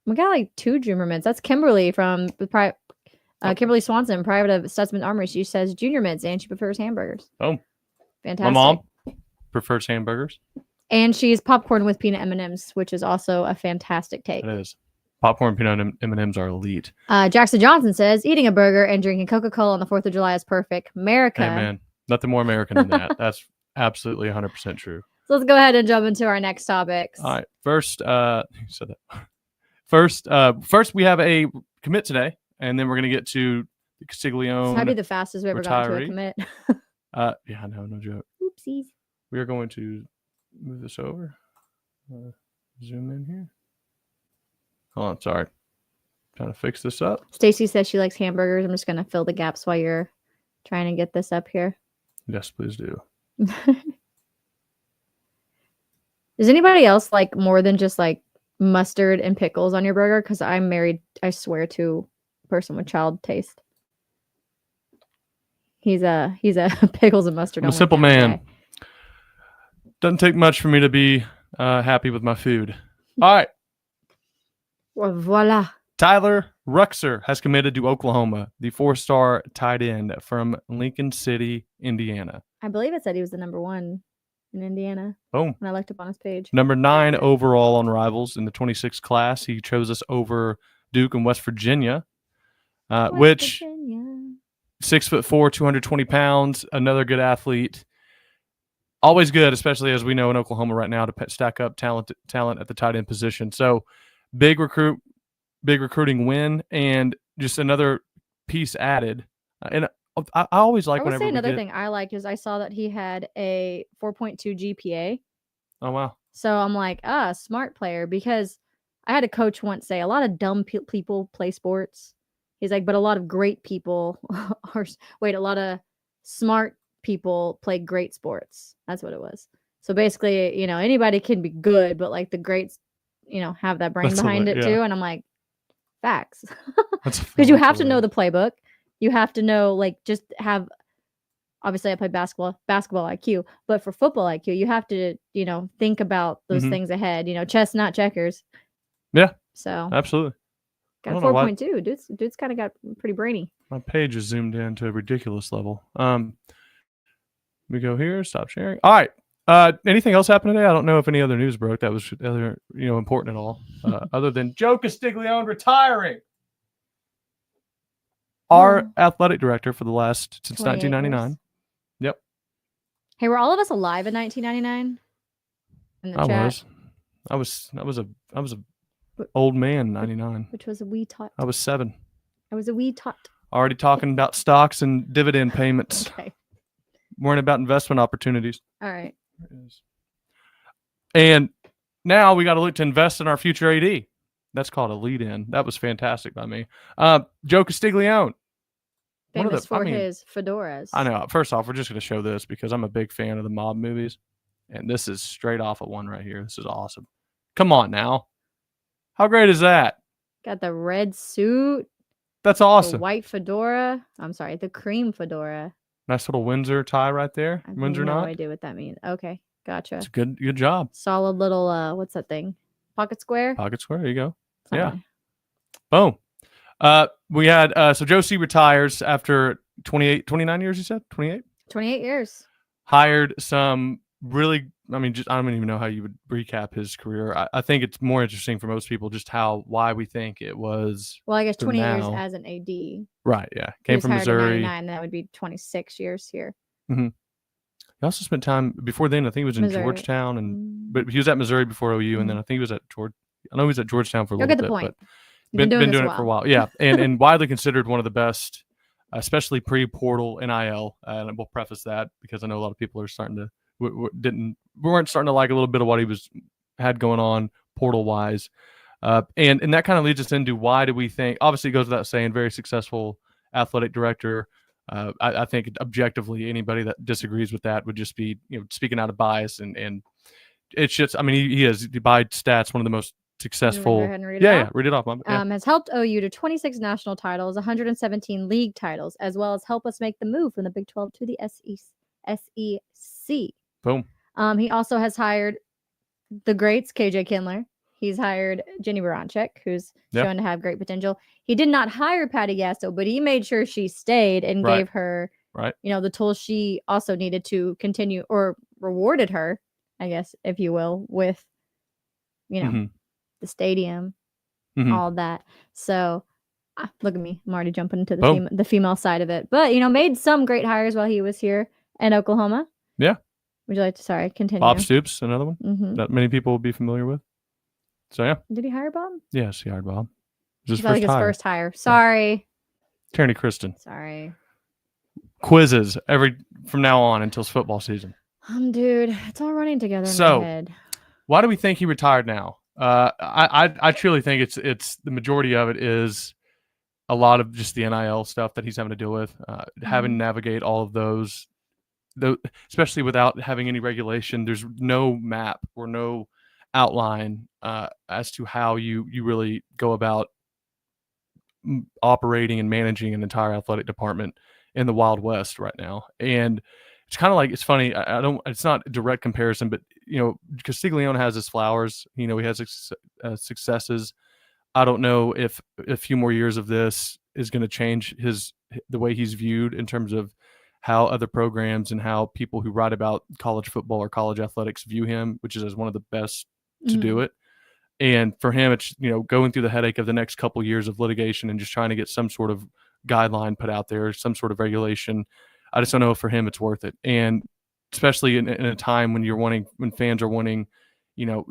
We got like 2 junior mints. That's Kimberly from Kimberly Swanson, private of Stutzman Armory. She says junior mints and she prefers hamburgers. Oh, fantastic. My mom prefers hamburgers. And she's popcorn with peanut M&Ms, which is also a fantastic take. It is. Popcorn peanut M&Ms are elite. Jackson Johnson says eating a burger and drinking Coca-Cola on the 4th of July is perfect. America. Hey, man. Nothing more American than that. That's absolutely 100% true. So let's go ahead and jump into our next topics. All right. First, First, we have a commit today, and then we're going to get to the Castiglione. This might be the fastest we ever got to a commit. Yeah, no joke. Oopsies. We are going to move this over. Zoom in here. Hold on, sorry. Trying to fix this up. Stacy says she likes hamburgers. I'm just going to fill the gaps while you're trying to get this up here. Yes, please do. Does anybody else like more than just like mustard and pickles on your burger? Because I'm married, I swear, to a person with child taste. He's a pickles and mustard. I'm a only simple kind of man. guy. Doesn't take much for me to be happy with my food. All right. Well, voila. Tyler Ruxer has committed to Oklahoma, the 4-star tight end from Lincoln City, Indiana. I believe it said he was the number 1 in Indiana. Boom. When I looked up on his page. Number 9 overall on Rivals in the 26 class. He chose us over Duke and West Virginia, which 6'4", 220 pounds, another good athlete. Always good, especially as we know in Oklahoma right now, to stack up talent at the tight end position. So big recruiting win, and just another piece added. And I always like. I would say another thing I liked is I saw that he had a 4.2 GPA. Oh wow! So I'm like, smart player, because I had a coach once say a lot of dumb people play sports. He's like, but a lot of great people a lot of smart people play great sports. That's what it was. So basically, anybody can be good, but like the greats, have that brain behind it too. And I'm like, facts. Because you have to know the playbook. You have to know, like, just have, obviously I play basketball IQ, but for football IQ, you have to, think about those things ahead, chess, not checkers. Yeah. So absolutely. Got a 4.2. Dude's kind of got pretty brainy. My page is zoomed in to a ridiculous level. We go here, stop sharing. All right. Anything else happened today? I don't know if any other news broke that was important at all, other than Joe Castiglione retiring. Our athletic director for since 1999. Years. Yep. Hey, were all of us alive in 1999? In the chat? I was a old man in 99. Which was a wee tot. I was 7. I was a wee tot. Already talking about stocks and dividend payments. Okay. Worrying about investment opportunities. All right. And now we got to look to invest in our future AD. That's called a lead-in. That was fantastic by me. Joe Castiglione. Famous for his fedoras. I know. First off, we're just going to show this because I'm a big fan of the mob movies. And this is straight off of one right here. This is awesome. Come on now. How great is that? Got the red suit. That's awesome. The white fedora. I'm sorry, the cream fedora. Nice little Windsor tie right there. I have Windsor no knot. idea what that means. Okay, gotcha. It's a good job. Solid little, what's that thing? Pocket square? Pocket square. There you go. Something. Yeah. Boom. We had, so Joe C retires after 29 years, you said? 28? 28 years. Hired some really, I don't even know how you would recap his career. I think it's more interesting for most people just why we think it was. Well, I guess 20 years as an AD. Right, yeah. Came from Missouri. 99, that would be 26 years here. Mm-hmm. He also spent time before then. I think he was in Missouri. Georgetown, but he was at Missouri before OU, and then I think he was at I know he was at Georgetown for a You'll little get the bit, point. but been doing it for a while. Yeah, and widely considered one of the best, especially pre-portal NIL. And we'll preface that because I know a lot of people are starting to weren't starting to like a little bit of what he had going on portal wise, and that kind of leads us into why do we think? Obviously, it goes without saying, very successful athletic director. I think objectively, anybody that disagrees with that would just be speaking out of bias, and it's just he is by stats one of the most successful. Read it off. Has helped OU to 26 national titles, 117 league titles, as well as help us make the move from the Big 12 to the SEC. Boom. He also has hired the greats, KJ Kindler. He's hired Jenny Baranchek, who's shown to have great potential. He did not hire Patty Gasto, but he made sure she stayed and gave her, the tools she also needed to continue, or rewarded her, I guess, if you will, with, the stadium, all that. So look at me. I'm already jumping into the female side of it. But, made some great hires while he was here in Oklahoma. Yeah. Would you like to, continue? Bob Stoops, another one that many people will be familiar with. So, yeah. Did he hire Bob? Yes, he hired Bob. It was his first hire. Sorry. Tierney Kristen. Sorry. Quizzes from now on until football season. Dude, it's all running together in my So, head. why do we think he retired now? I truly think it's the majority of it is a lot of just the NIL stuff that he's having to deal with, having to navigate all of those, especially without having any regulation. There's no map or no outline as to how you really go about operating and managing an entire athletic department in the Wild West right now. And it's kind of like, it's funny. I don't, it's not a direct comparison, but Castiglione has his flowers, he has successes. I don't know if a few more years of this is going to change the way he's viewed in terms of how other programs and how people who write about college football or college athletics view him, which is as one of the best to do it. And for him, it's, going through the headache of the next couple years of litigation and just trying to get some sort of guideline put out there, some sort of regulation. I just don't know if for him it's worth it. And especially in a time when fans are wanting,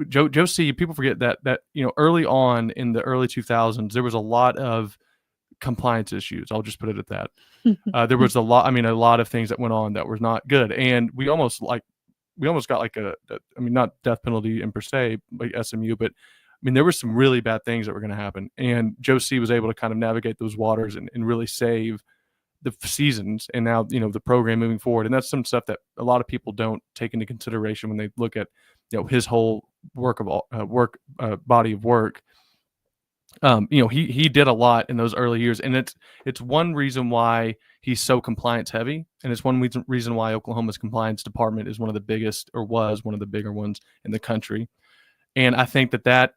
Joe C, people forget that early on in the early 2000s, there was a lot of compliance issues. I'll just put it at that. There was a lot of things that went on that was not good. And we almost got like not death penalty in per se, like SMU, but there were some really bad things that were going to happen. And Joe C was able to kind of navigate those waters and really save the seasons and now, the program moving forward. And that's some stuff that a lot of people don't take into consideration when they look at, his whole body of work. He did a lot in those early years, and it's one reason why he's so compliance heavy, and it's one reason why Oklahoma's compliance department is one of the biggest, or was one of the bigger ones in the country. And I think that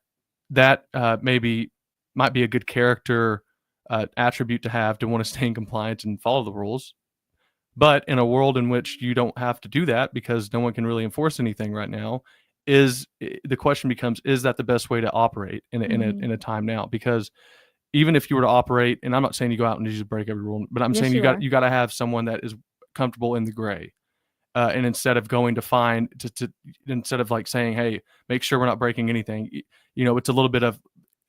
maybe might be a good character attribute to have, to want to stay in compliance and follow the rules. But in a world in which you don't have to do that because no one can really enforce anything right now, the question becomes, is that the best way to operate in a time now? Because even if you were to operate, and I'm not saying you go out and just break every rule, but I'm saying you got to have someone that is comfortable in the gray. And instead of going to find instead of like saying, hey, make sure we're not breaking anything, it's a little bit of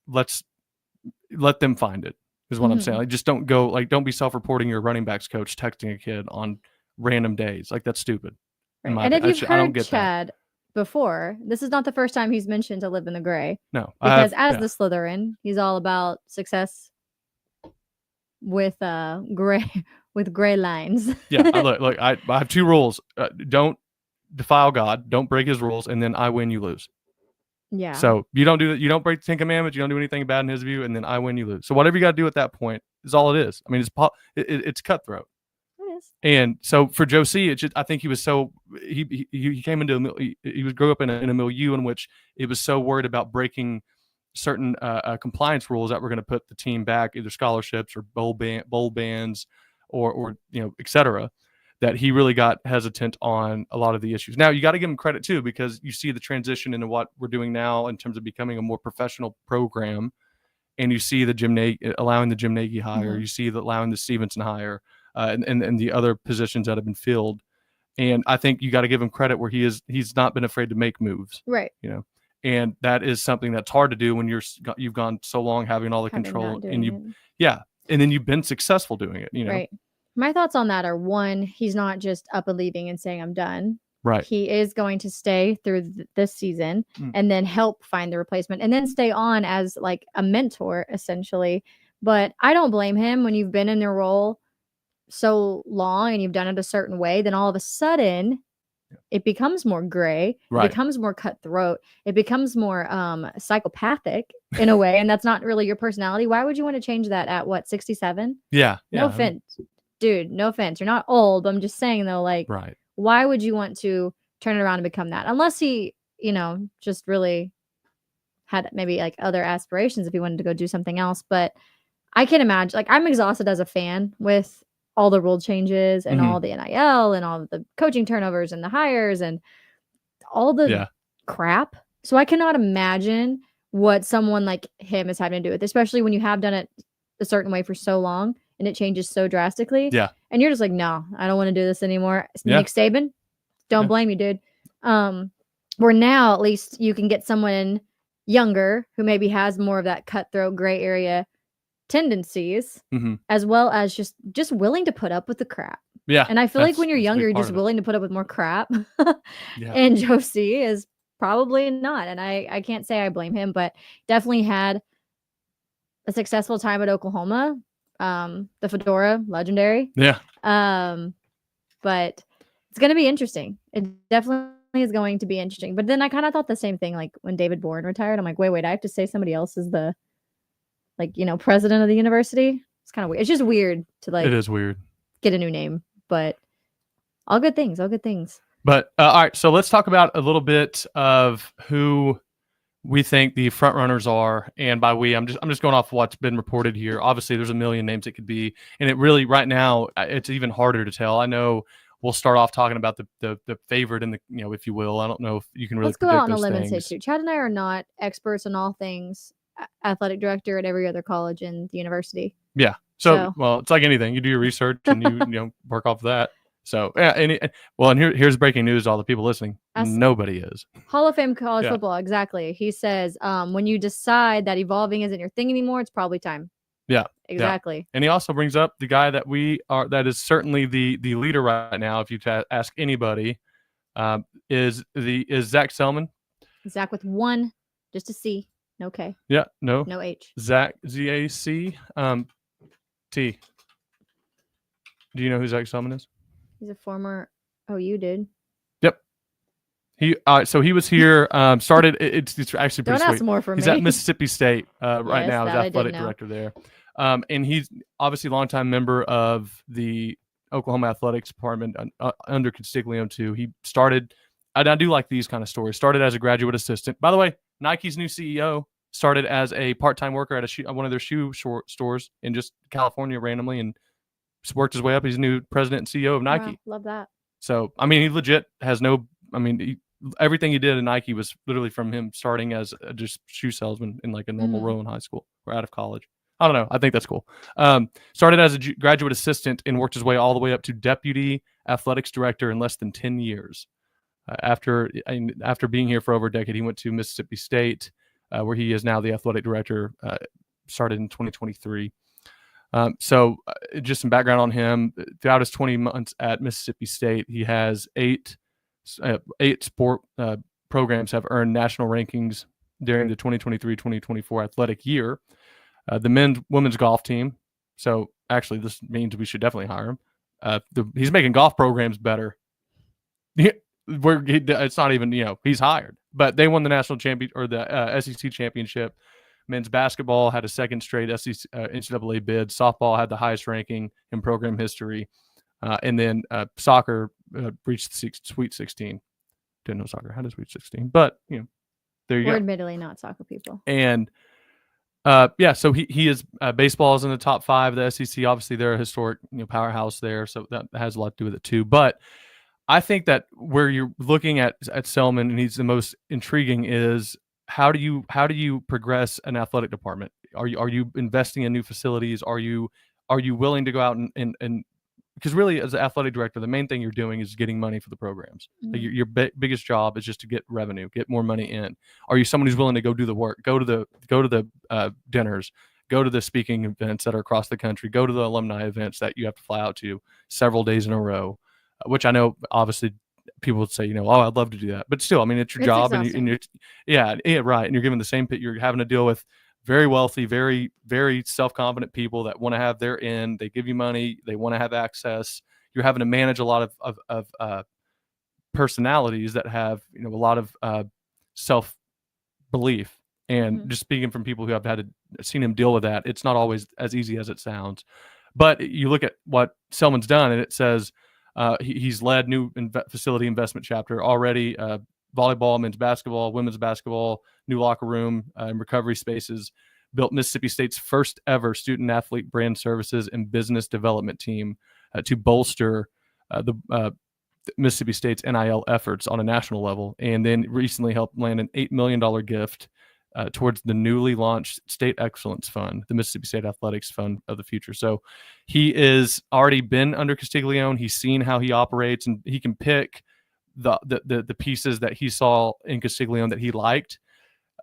let them find it, is what I'm saying. Like, just don't go, like, don't be self-reporting your running backs coach texting a kid on random days. Like, that's stupid. Right. And if you've heard Chad before, this is not the first time he's mentioned to live in the gray. No, because as the Slytherin, he's all about success with gray lines. Yeah, look, I have two rules: don't defile God, don't break His rules, and then I win, you lose. Yeah. So you don't do that. You don't break the 10 Commandments. You don't do anything bad in His view, and then I win, you lose. So whatever you got to do at that point is all it is. It's cutthroat. And so for Joe C, I think he was so he came into grew up in a milieu in which it was so worried about breaking certain compliance rules that were going to put the team back, either scholarships or bowl bans or et cetera, that he really got hesitant on a lot of the issues. Now you got to give him credit too, because you see the transition into what we're doing now in terms of becoming a more professional program, and you see allowing the Jim Nagy hire, you see allowing the Stevenson hire. And the other positions that have been filled. And I think you got to give him credit where he's not been afraid to make moves. Right. And that is something that's hard to do when you've gone so long having all the control and and then you've been successful doing it, Right. My thoughts on that are, one, he's not just up and leaving and saying I'm done. Right. He is going to stay through this season and then help find the replacement and then stay on as like a mentor essentially. But I don't blame him when you've been in the role so long and you've done it a certain way, then all of a sudden it becomes more gray, it becomes more cutthroat, it becomes more psychopathic in a way, and that's not really your personality. Why would you want to change that at what, 67? Yeah. No offense, dude, no offense, you're not old, but I'm just saying though, like, why would you want to turn it around and become that, unless he just really had maybe like other aspirations if he wanted to go do something else. But I can imagine, like, I'm exhausted as a fan with all the rule changes and all the NIL and all the coaching turnovers and the hires and all the crap. So I cannot imagine what someone like him is having to do with, especially when you have done it a certain way for so long and it changes so drastically. Yeah. And you're just like, no, I don't want to do this anymore. Nick Saban, don't blame you, dude. Where now at least you can get someone younger who maybe has more of that cutthroat gray area tendencies, Mhm. as well as just willing to put up with the crap. Yeah. And I feel like when you're that's a big younger, you're part just of it. willing to put up with more crap. Yeah. And Josie is probably not. And I can't say I blame him, but definitely had a successful time at Oklahoma. The fedora, legendary. Yeah. But it's going to be interesting. It definitely is going to be interesting. But then I kind of thought the same thing, like when David Bourne retired. I'm like, wait, I have to say somebody else is the, president of the university. It's kind of weird. It's just weird to It is weird. get a new name, but all good things, all good things. But all right, so let's talk about a little bit of who we think the front runners are. And by we, I'm just going off what's been reported here. Obviously, there's a million names it could be, and it really right now it's even harder to tell. I know we'll start off talking about the favorite and the if you will. I don't know if you can really. Let's go out on a those limb and say things. too. Chad and I are not experts in all things athletic director at every other college in the university. Yeah. So well, it's like anything. You do your research and you work off of that. So yeah, and here's breaking news to all the people listening. Nobody is. Hall of Fame college football, exactly. He says, when you decide that evolving isn't your thing anymore, it's probably time. Yeah. Exactly. Yeah. And he also brings up the guy that is certainly the leader right now, if you ask anybody, is Zach Selman. Zach with one, just a C, no K. Yeah, no H. Zach, ZAC, T. Do you know who Zach Selman is? He's a former. Oh, you did. Yep. So he was here. Started. It's actually pretty Don't sweet. ask more for He's me. at Mississippi State right now. He's that I did athletic know. director there, and he's obviously a longtime member of the Oklahoma athletics department under Castiglione too. He started. I do like these kind of stories. Started as a graduate assistant. By the way, Nike's new CEO started as a part-time worker at one of their shoe stores in just California randomly, and just worked his way up. He's the new president and CEO of Nike. Wow, love that. So, I mean, he legit has everything he did in Nike was literally from him starting as just shoe salesman in like a normal role in high school or out of college. I don't know. I think that's cool. Started as a graduate assistant and worked his way all the way up to deputy athletics director in less than 10 years. After being here for over a decade, he went to Mississippi State, where he is now the athletic director, started in 2023. So just some background on him. Throughout his 20 months at Mississippi State, he has eight sport programs have earned national rankings during the 2023-2024 athletic year. The women's golf team. So actually, this means we should definitely hire him. He's making golf programs better. It's not even, he's hired. But they won the national champion or the SEC championship. Men's basketball had a second straight NCAA bid. Softball had the highest ranking in program history. And then soccer reached the Sweet 16. Didn't know soccer had a Sweet 16. But, there you go. We're admittedly not soccer people. And, so he is baseball is in the top 5 of the SEC. Obviously, they're a historic powerhouse there. So that has a lot to do with it, too. But I think that where you're looking at Selman, and he's the most intriguing, is how do you progress an athletic department? Are you investing in new facilities? Are you willing to go out and because really as an athletic director, the main thing you're doing is getting money for the programs. Mm-hmm. Like your biggest job is just to get revenue, get more money in. Are you someone who's willing to go do the work, go to the dinners, go to the speaking events that are across the country, go to the alumni events that you have to fly out to several days in a row, which I know obviously people would say, I'd love to do that, but still, I mean, it's your job, and you're right, and you're given the same pit. You're having to deal with very wealthy, very, very self-confident people that want to have their end. They give you money. They want to have access. You're having to manage a lot of personalities that have, a lot of self-belief. And just speaking from people who have seen him deal with that, it's not always as easy as it sounds. But you look at what Selman's done, and it says he's led new facility investment chapter already. Volleyball, men's basketball, women's basketball, new locker room and recovery spaces, built Mississippi State's first ever student athlete brand services and business development team to bolster the Mississippi State's NIL efforts on a national level. And then recently helped land an $8 million gift towards the newly launched State Excellence Fund, the Mississippi State Athletics Fund of the future. So he is already been under Castiglione. He's seen how he operates, and he can pick the pieces that he saw in Castiglione that he liked,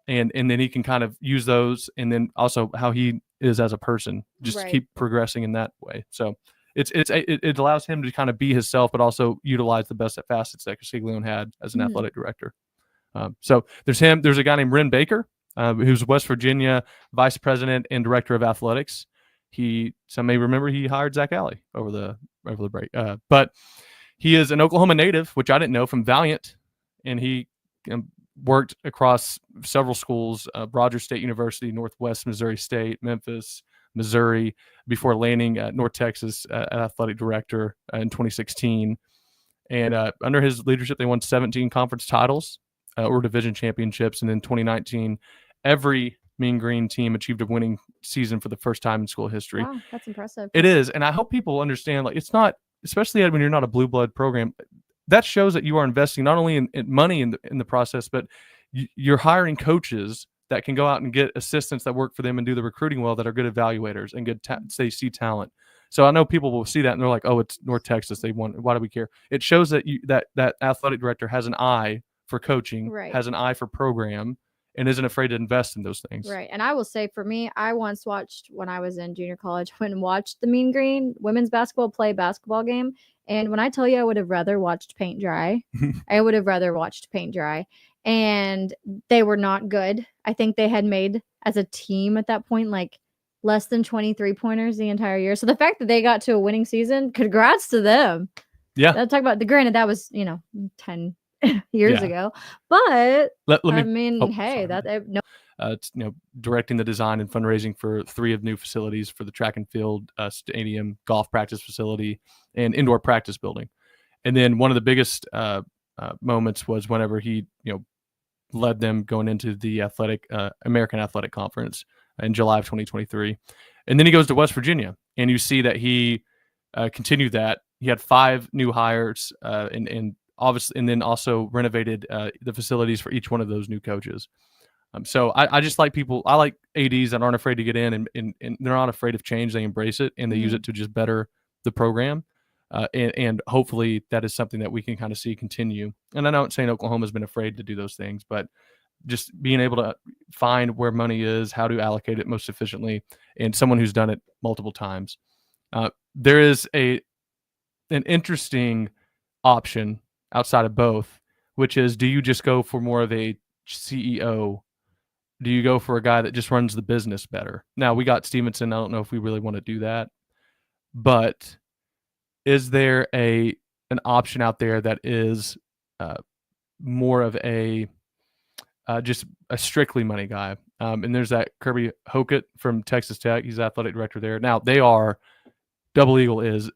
and then he can kind of use those, and then also how he is as a person. Just Right. keep progressing in that way. So it allows him to kind of be himself, but also utilize the best facets that Castiglione had as an Mhm. athletic director. So there's him. There's a guy named Ren Baker, who's West Virginia vice president and director of athletics. Some may remember he hired Zach Alley over the break. But he is an Oklahoma native, which I didn't know, from Valiant, and he worked across several schools: Rogers State University, Northwest Missouri State, Memphis, Missouri, before landing at North Texas athletic director in 2016. And under his leadership, they won 17 conference titles or division championships. And in 2019, every Mean Green team achieved a winning season for the first time in school history. Wow, that's impressive. It is. And I hope people understand, like, it's not, especially when you're not a blue blood program, that shows that you are investing not only in money in the process, but you're hiring coaches that can go out and get assistants that work for them and do the recruiting well, that are good evaluators and good they see talent. So I know people will see that and they're like, oh, it's North Texas, they won, why do we care? It shows that that athletic director has an eye for coaching, Right. has an eye for program, and isn't afraid to invest in those things. Right. And I will say, for me, I once watched, when I was in junior college, watched the Mean Green women's basketball game. And when I tell you I would have rather watched paint dry, I would have rather watched paint dry. And they were not good. I think they had made, as a team at that point, like less than 23 pointers the entire year. So the fact that they got to a winning season, congrats to them. Yeah. Talk about granted, that was, 10 years ago, but I mean, hey, directing the design and fundraising for 3 of new facilities for the track and field, stadium, golf practice facility, and indoor practice building. And then one of the biggest moments was whenever he, led them going into the American Athletic Conference in July of 2023. And then he goes to West Virginia, and you see that he continued that. He had 5 new hires, and obviously, and then also renovated the facilities for each one of those new coaches. So I just like people. I like ADs that aren't afraid to get in, and they're not afraid of change. They embrace it, and they use it to just better the program. And hopefully that is something that we can kind of see continue. And I'm not saying Oklahoma's been afraid to do those things, but just being able to find where money is, how to allocate it most efficiently, and someone who's done it multiple times. There is an interesting option outside of both, which is, do you just go for more of a CEO? Do you go for a guy that just runs the business better? Now, we got Stevenson. I don't know if we really want to do that, but is there an option out there that is more of a just a strictly money guy? And there's that Kirby Hocutt from Texas Tech. He's the athletic director there. Now, Double Eagle is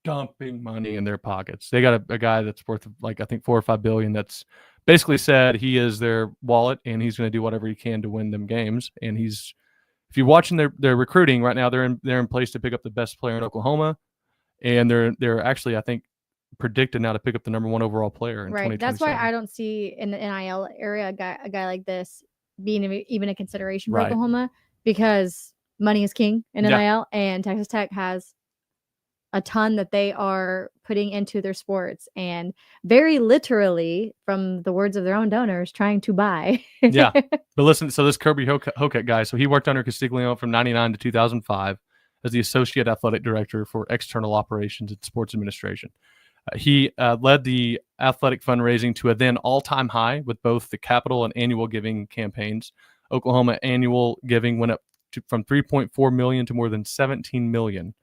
dumping money in their pockets. They got a guy that's worth like, I think, $4 or $5 billion. That's basically said he is their wallet, and he's going to do whatever he can to win them games. And if you're watching their recruiting right now, they're in place to pick up the best player in Oklahoma. And they're actually, I think, predicted now to pick up the number 1 overall player in 2027. That's why I don't see in the NIL area a guy like this being even a consideration for Oklahoma, because money is king in NIL, and Texas Tech has a ton that they are putting into their sports, and very literally, from the words of their own donors, trying to buy. Yeah. But listen, so this Kirby Hocutt guy, so he worked under Castiglione from 1999 to 2005 as the associate athletic director for external operations and sports administration. He led the athletic fundraising to a then all-time high with both the capital and annual giving campaigns. Oklahoma annual giving went up from 3.4 million to more than 17 million,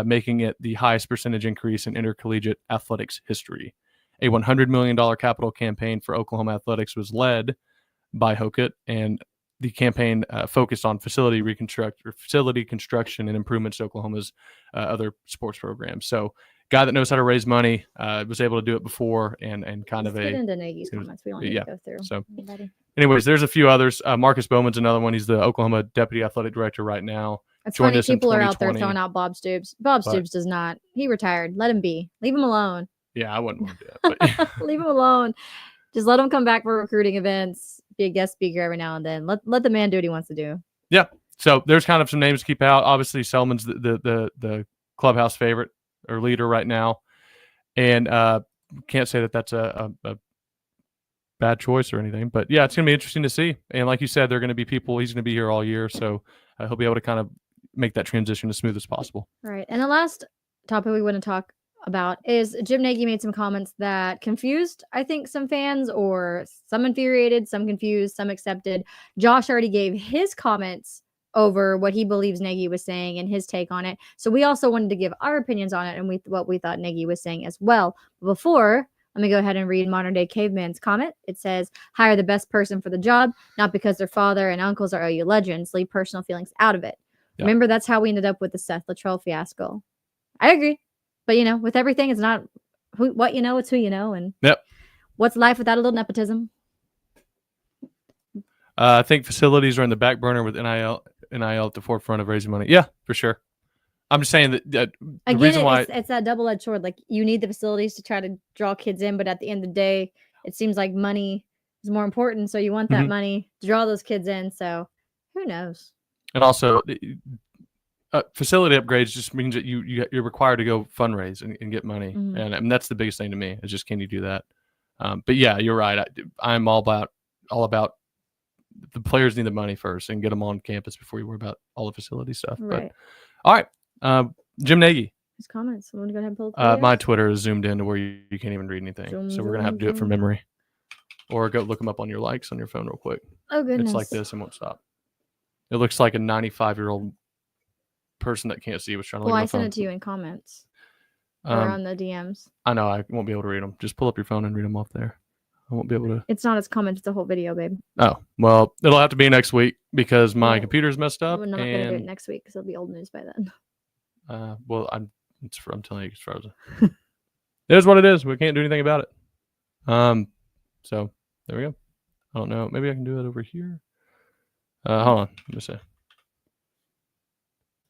making it the highest percentage increase in intercollegiate athletics history. A $100 million capital campaign for Oklahoma athletics was led by Hocutt, and the campaign focused on facility construction and improvements to Oklahoma's other sports programs. So, guy that knows how to raise money, was able to do it before, and kind of get into Nagy's comments. We don't need to go through. So, anyways, there's a few others. Marcus Bowman's another one. He's the Oklahoma deputy athletic director right now. It's funny, people are out there throwing out Bob Stoops. Stoops does not. He retired. Let him be. Leave him alone. Yeah, I wouldn't want to do that. But leave him alone. Just let him come back for recruiting events. Be a guest speaker every now and then. Let the man do what he wants to do. Yeah. So there's kind of some names to keep out. Obviously, Selman's the clubhouse favorite or leader right now, and can't say that that's a bad choice or anything. But yeah, it's gonna be interesting to see. And like you said, they're going to be people. He's going to be here all year, so he'll be able to kind of make that transition as smooth as possible. Right. And the last topic we want to talk about is Jim Nagy made some comments that confused, I think, some fans, or some infuriated, some confused, some accepted. Josh already gave his comments over what he believes Nagy was saying and his take on it. So we also wanted to give our opinions on it and what we thought Nagy was saying as well. But before, let me go ahead and read Modern Day Caveman's comment. It says, hire the best person for the job, not because their father and uncles are OU legends. Leave personal feelings out of it. Yeah. Remember, that's how we ended up with the Seth Luttrell fiasco. I agree. But, you know, with everything, it's not what you know, it's who you know. And what's life without a little nepotism? I think facilities are in the back burner with NIL at the forefront of raising money. Yeah, for sure. I'm just saying that the again, reason why it's that double-edged sword. Like, you need the facilities to try to draw kids in, but at the end of the day, it seems like money is more important. So you want that money to draw those kids in. So who knows? And also, facility upgrades just means that you're required to go fundraise and get money, and that's the biggest thing to me. Is just, can you do that? But yeah, you're right. I'm all about the players need the money first and get them on campus before you worry about all the facility stuff. Right. But all right, Jim Nagy. His comments. I'm gonna go ahead and pull it. My Twitter is zoomed in to where you can't even read anything, so we're gonna have to do it from memory, or go look them up on your likes on your phone real quick. Oh goodness! It's like this and won't stop. It looks like a 95-year-old person that can't see was trying to. Well, I sent it to you in comments or on the DMs. I know I won't be able to read them. Just pull up your phone and read them off there. I won't be able to. It's not as comments; it's a whole video, babe. Oh well, it'll have to be next week because my computer's messed up. We're not gonna do it next week because it'll be old news by then. Well, I'm telling you, it's frozen. It is what it is. We can't do anything about it. So there we go. I don't know. Maybe I can do it over here. Hold on. Let me see.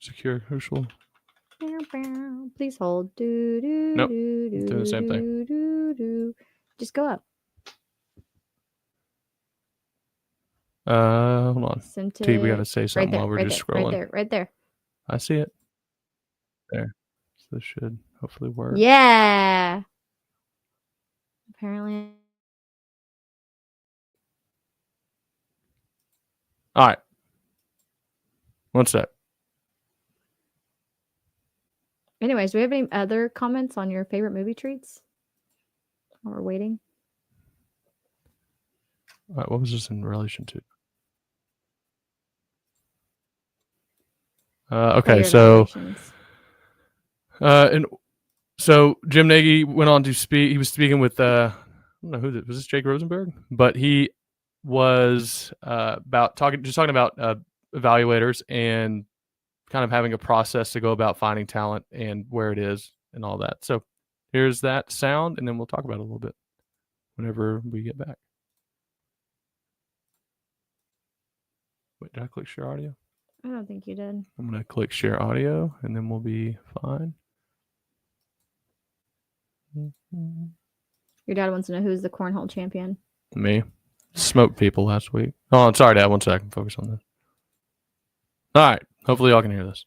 Secure crucial. Please hold. Nope. Doing the same thing. Just go up. Hold on. T, we got to say something while we're just scrolling. Right there. I see it. There. So this should hopefully work. Yeah. Apparently. All right. One sec. Anyways, do we have any other comments on your favorite movie treats? While we're waiting. All right, what was this in relation to? Okay, so Jim Nagy went on to speak. He was speaking with I don't know who was this, Jake Rosenberg, but he was talking about evaluators and kind of having a process to go about finding talent and where it is and all that. So here's that sound, and then we'll talk about it a little bit whenever we get back. Wait, did I click share audio? I don't think you did. I'm going to click share audio, and then we'll be fine. Your dad wants to know who's the cornhole champion. Me. Smoked people last week. Oh, I'm sorry, Dad. 1 second. Focus on this. All right. Hopefully y'all can hear this.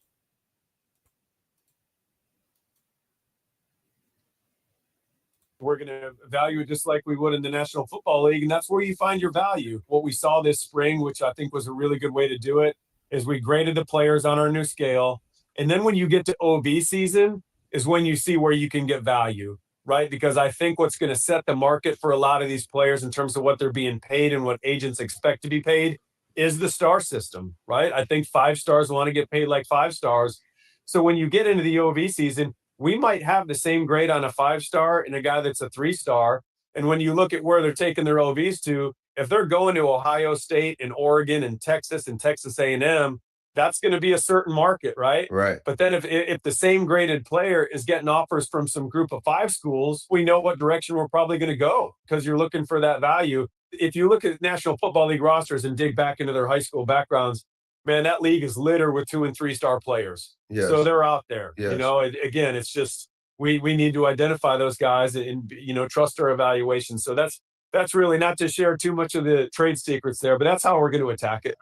We're going to evaluate just like we would in the National Football League, and that's where you find your value. What we saw this spring, which I think was a really good way to do it, is we graded the players on our new scale. And then when you get to OV season is when you see where you can get value, right? Because I think what's going to set the market for a lot of these players in terms of what they're being paid and what agents expect to be paid is the star system, right? I think 5 stars want to get paid like 5 stars. So when you get into the OV season, we might have the same grade on a 5-star and a guy that's a 3-star. And when you look at where they're taking their OVs to, if they're going to Ohio State and Oregon and Texas A&M, that's going to be a certain market, right? Right. But then if the same graded player is getting offers from some group of 5 schools, we know what direction we're probably going to go because you're looking for that value. If you look at National Football League rosters and dig back into their high school backgrounds, man, that league is littered with 2- and 3-star players. Yes. So they're out there. Yes. You know, again, it's just we need to identify those guys and trust our evaluation. So that's really not to share too much of the trade secrets there, but that's how we're going to attack it.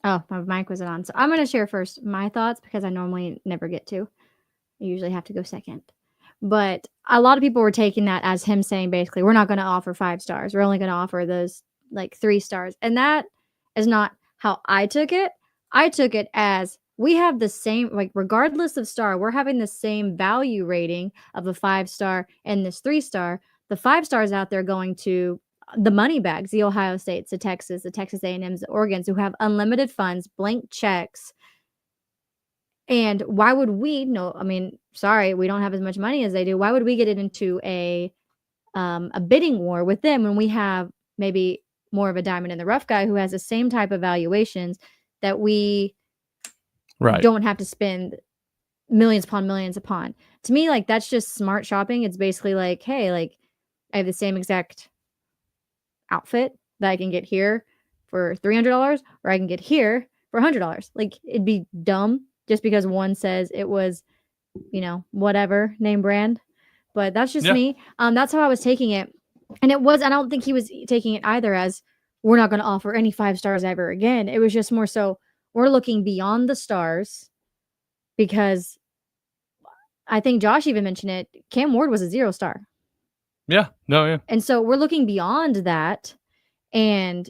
Oh, my mic wasn't on. So I'm going to share first my thoughts because I normally never get to. I usually have to go second. But a lot of people were taking that as him saying basically, we're not going to offer 5 stars. We're only going to offer those like 3 stars. And that is not how I took it. I took it as we have the same, like, regardless of star, we're having the same value rating of a 5-star and this 3-star. The 5 stars out there going to the money bags, the Ohio States, the Texas A&Ms, the Oregons, who have unlimited funds, blank checks. And why would we? No, I mean, sorry, we don't have as much money as they do. Why would we get it into a bidding war with them when we have maybe more of a diamond in the rough guy who has the same type of valuations that we don't have to spend millions upon millions upon? To me, like, that's just smart shopping. It's basically like, hey, like, I have the same exact outfit that I can get here for $300 or I can get here for $100. Like, it'd be dumb just because one says it was, whatever name brand. But that's just me. That's how I was taking it. And I don't think he was taking it either as we're not going to offer any 5 stars ever again. It was just more so we're looking beyond the stars, because I think Josh even mentioned it. Cam Ward was a 0-star. Yeah. No, yeah. And so we're looking beyond that, and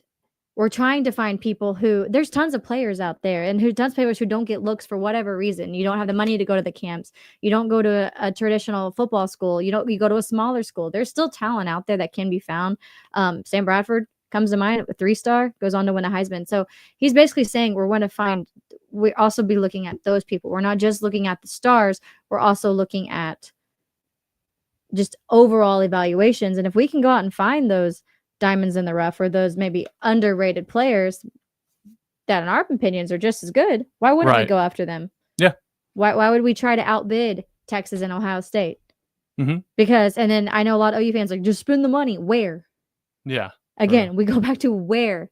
we're trying to find people who, there's tons of players out there and tons of players who don't get looks for whatever reason. You don't have the money to go to the camps. You don't go to a traditional football school. You go to a smaller school. There's still talent out there that can be found. Sam Bradford comes to mind, a 3-star, goes on to win a Heisman. So he's basically saying we also be looking at those people. We're not just looking at the stars. We're also looking at just overall evaluations. And if we can go out and find those diamonds in the rough, or those maybe underrated players that in our opinions are just as good, why wouldn't we go after them? Yeah. Why would we try to outbid Texas and Ohio State? Mm-hmm. Because, and then I know a lot of OU fans like, just spend the money. Where? Yeah. Again, we go back to where.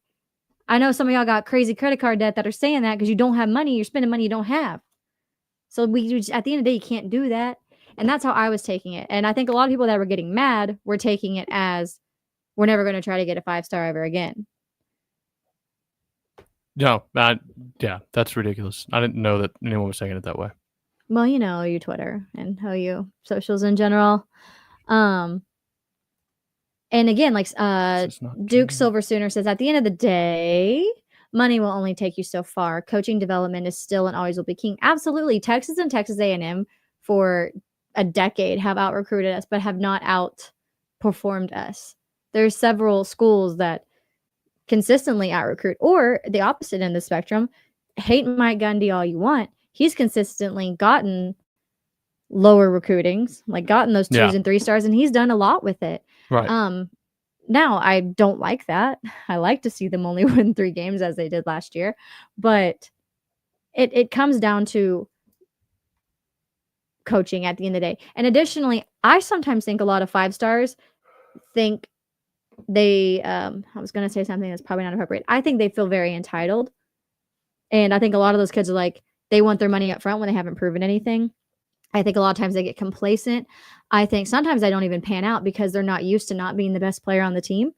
I know some of y'all got crazy credit card debt that are saying that because you don't have money. You're spending money you don't have. So at the end of the day, you can't do that. And that's how I was taking it. And I think a lot of people that were getting mad were taking it as, we're never going to try to get a 5-star ever again. No, yeah, that's ridiculous. I didn't know that anyone was saying it that way. Well, OU Twitter and OU socials in general. And again, like Duke Silver Sooner says, at the end of the day, money will only take you so far. Coaching development is still and always will be king. Absolutely. Texas and Texas A&M for a decade have out-recruited us, but have not outperformed us. There's several schools that consistently out-recruit, or the opposite end of the spectrum. Hate Mike Gundy all you want. He's consistently gotten lower recruitings, like gotten those 2s and 3 stars, and he's done a lot with it. Right. Now, I don't like that. I like to see them only win 3 games as they did last year. But it comes down to coaching at the end of the day. And additionally, I sometimes think a lot of 5 stars think they I was going to say something that's probably not appropriate. I think they feel very entitled. And I think a lot of those kids are like, they want their money up front when they haven't proven anything. I think a lot of times they get complacent. I think sometimes they don't even pan out because they're not used to not being the best player on the team.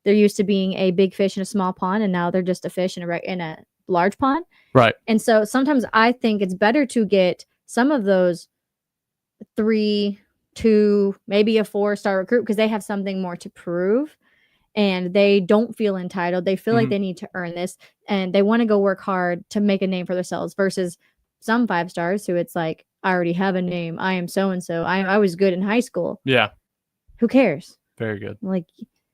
They're used to being a big fish in a small pond, and now they're just a fish in a large pond. Right. And so sometimes I think it's better to get some of those 3, 2, maybe a 4-star recruit, because they have something more to prove and they don't feel entitled. They feel like they need to earn this and they want to go work hard to make a name for themselves, versus some 5 stars who it's like, I already have a name. I am so-and-so. I was good in high school. Yeah. Who cares? Very good. Like,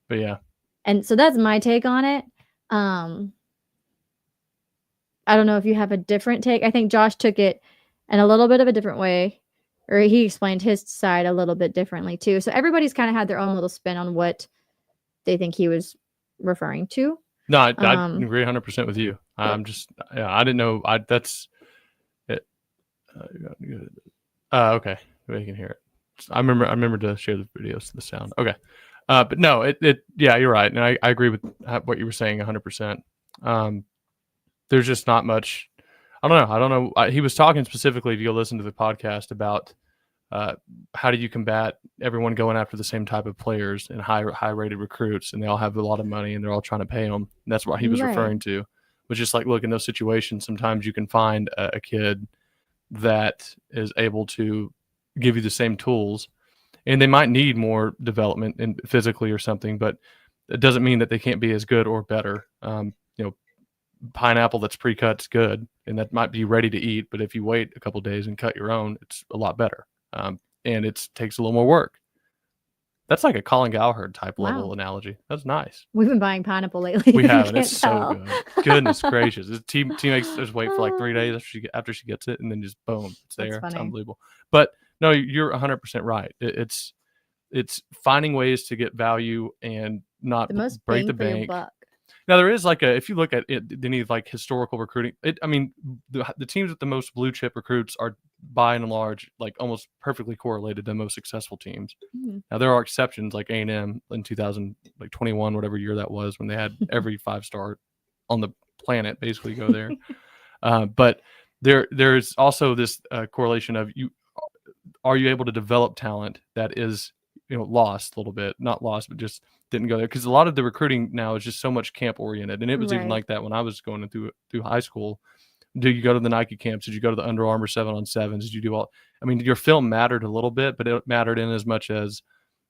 but yeah. And so that's my take on it. I don't know if you have a different take. I think Josh took it in a little bit of a different way, or he explained his side a little bit differently too. So everybody's kind of had their own little spin on what they think he was referring to. No, I agree 100% with you. I'm just, I didn't know. That's it. Okay, you can hear it. I remember to share the videos, the sound. Okay, but no, yeah, you're right, and I agree with what you were saying 100%. There's just not much. I don't know. He was talking specifically, if you'll listen to the podcast, about how do you combat everyone going after the same type of players and high rated recruits, and they all have a lot of money and they're all trying to pay them. And that's what he was referring to. Was just like, look, in those situations, sometimes you can find a kid that is able to give you the same tools, and they might need more development and physically or something, but it doesn't mean that they can't be as good or better. Pineapple that's pre-cut's good, and that might be ready to eat. But if you wait a couple of days and cut your own, it's a lot better. And it takes a little more work. That's like a Colin Cowherd type level analogy. That's nice. We've been buying pineapple lately. We have, and it's so good. Goodness gracious. She makes us wait for like 3 days after she gets it, and then just boom, it's there. It's unbelievable. But no, you're 100% right. It's finding ways to get value and not break the bank. Now there is if you look at it, any like historical recruiting, the teams with the most blue chip recruits are by and large like almost perfectly correlated to the most successful teams. Mm-hmm. Now there are exceptions like A&M in 2021, whatever year that was, when they had every 5-star on the planet basically go there. But there's also this correlation of are you able to develop talent that is lost a little bit, not lost, but just didn't go there, because a lot of the recruiting now is just so much camp oriented, and it was even like that when I was going through high school. Did you go to the Nike camps? Did you go to the Under Armour 7-on-7s? Did you do all? Your film mattered a little bit, but it mattered in as much as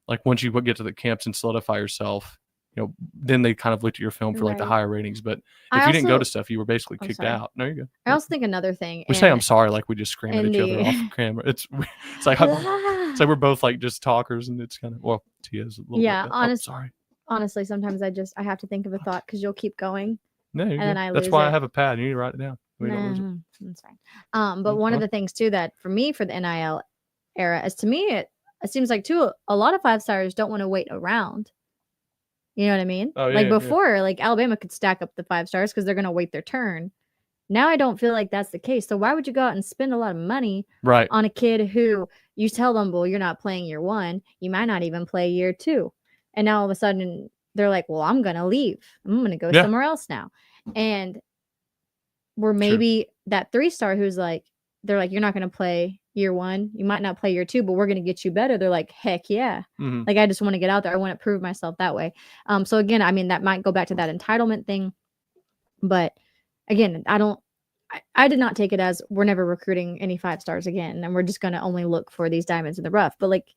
like once you get to the camps and solidify yourself, then they kind of looked at your film for like the higher ratings. But if you didn't go to stuff, you were basically kicked out. No, you're good. I also think another thing. We say I'm sorry like we just scream at each other off camera. It's like we're both like just talkers, and it's kind of Tia's a little bit. Sorry. Honestly, sometimes I have to think of a thought because you'll keep going. No, that's why I have a pad. You need to write it down. That's fine. But one of the things too that for me for the NIL era is, to me it seems like too a lot of 5-stars don't want to wait around. You know what I mean? Oh, yeah, before, like Alabama could stack up the 5-stars because they're going to wait their turn. Now I don't feel like that's the case. So why would you go out and spend a lot of money on a kid who you tell them, well, you're not playing year 1, you might not even play year 2, and now all of a sudden they're like, well, I'm going to leave. I'm going to go somewhere else now. And we're maybe that 3-star who's like, they're like, you're not going to play year 1. You might not play year 2, but we're going to get you better. They're like, heck yeah. Mm-hmm. Like, I just want to get out there. I want to prove myself that way. So again, that might go back to that entitlement thing. But again, I did not take it as we're never recruiting any 5-stars again, and we're just going to only look for these diamonds in the rough. But like,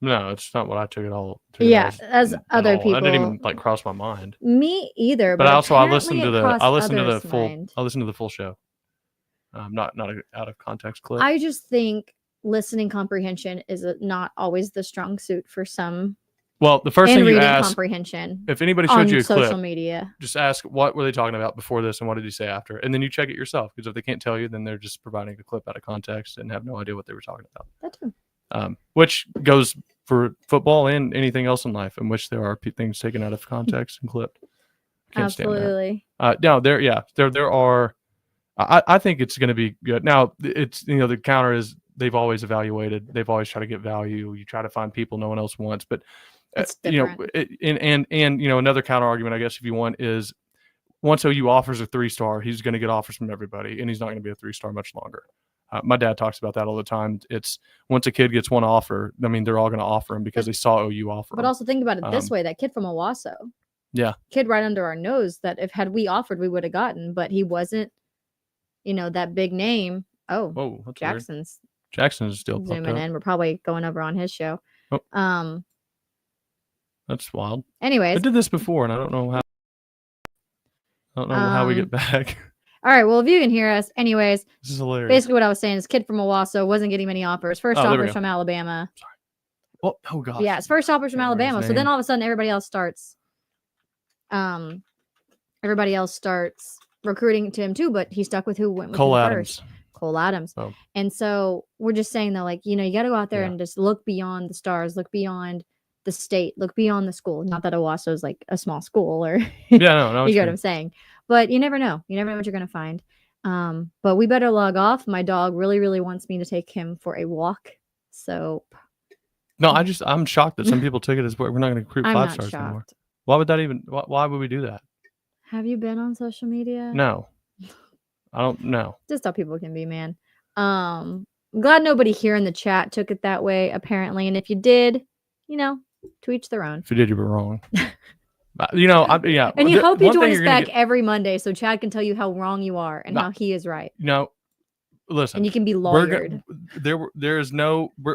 no, it's not what I took it all. As other people, I didn't even cross my mind. Me either. But also, I listened to the full show. Not an out of context clip. I just think listening comprehension is not always the strong suit for some. Well, the first thing you ask, comprehension. If anybody showed you a clip, social media, just ask what were they talking about before this and what did he say after, and then you check it yourself, because if they can't tell you, then they're just providing a clip out of context and have no idea what they were talking about. That too. Which goes for football and anything else in life in which there are things taken out of context and clipped. Absolutely. No, there are. I think it's going to be good. Now, it's the counter is they've always evaluated. They've always tried to get value. You try to find people no one else wants, but and another counter argument, I guess, if you want, is once OU offers a 3-star, he's going to get offers from everybody, and he's not going to be a 3-star much longer. My dad talks about that all the time. It's once a kid gets one offer, they're all going to offer him because they saw OU offer. But also think about it this way: that kid from Owasso, kid right under our nose, that if had we offered, we would have gotten, but he wasn't, that big name. Oh, that's Jackson's still zooming in. We're probably going over on his show. That's wild. Anyways, I did this before, and I don't know how we get back. All right. Well, if you can hear us, anyways, this is hilarious. Basically, what I was saying is, kid from Owasso wasn't getting many offers. First offers from Alabama. Sorry. Oh God. Yeah, it's first offers from Alabama. So then all of a sudden, everybody else starts recruiting to him too. But he stuck with who went with Cole him Adams. first. Cole Adams. Oh. And so we're just saying that, like, you got to go out there and just look beyond the stars, look beyond the state, look beyond the school. Not that Owasso is like a small school, or no, you know what I'm saying. But you never know. You never know what you're going to find. But we better log off. My dog really, really wants me to take him for a walk. So. No, I'm shocked that some people took it as we're not going to recruit 5-stars anymore. Why would that even? Why would we do that? Have you been on social media? No, I don't know. Just how people can be, man. I'm glad nobody here in the chat took it that way, apparently. And if you did, to each their own. If you did, you were wrong. And you hope you join us back every Monday so Chad can tell you how wrong you are and how he is right. Listen. And you can be lawyered.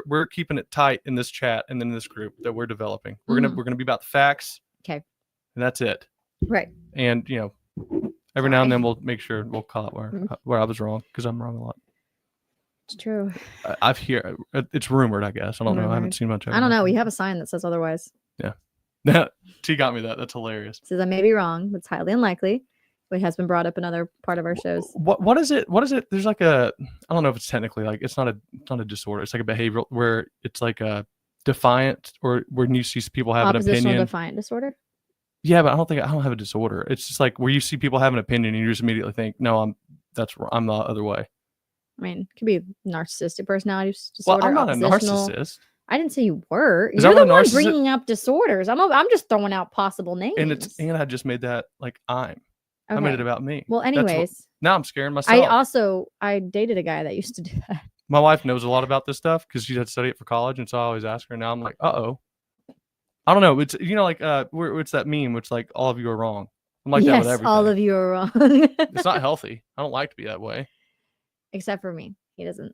We're keeping it tight in this chat and in this group that we're developing. We're gonna be about the facts. Okay. and that's it. Right. And every now and then we'll make sure we'll call it where I was wrong, because I'm wrong a lot. It's true. I've heard it's rumored, I guess. I don't know. I haven't seen much. I don't know. We have a sign that says otherwise. Yeah. T got me that. That's hilarious. It says I may be wrong. It's highly unlikely, but it has been brought up in other part of our shows. What is it? What is it? There's like I don't know if it's technically like it's not a disorder. It's like a behavioral where it's like a defiant, or when you see people have an Oppositional opinion. defiant disorder. Yeah, but I don't have a disorder. It's just like where you see people have an opinion and you just immediately think, no, I'm the other way. I mean, it could be narcissistic personality Well, disorder. I'm not a oppositional- narcissist. I didn't say you were. Is You're that the what a one narcissist- bringing up disorders. I'm just throwing out possible names. And I just made that like I made Okay. it about me. Well, That's what- anyways, now I'm scaring myself. I dated a guy that used to do that. My wife knows a lot about this stuff because she had to study it for college, and so I always ask her. Now I'm like, I don't know. It's like where it's that meme, which like all of you are wrong. I'm like that Yes, with everything. all of you are wrong. It's not healthy. I don't like to be that way. Except for me. He doesn't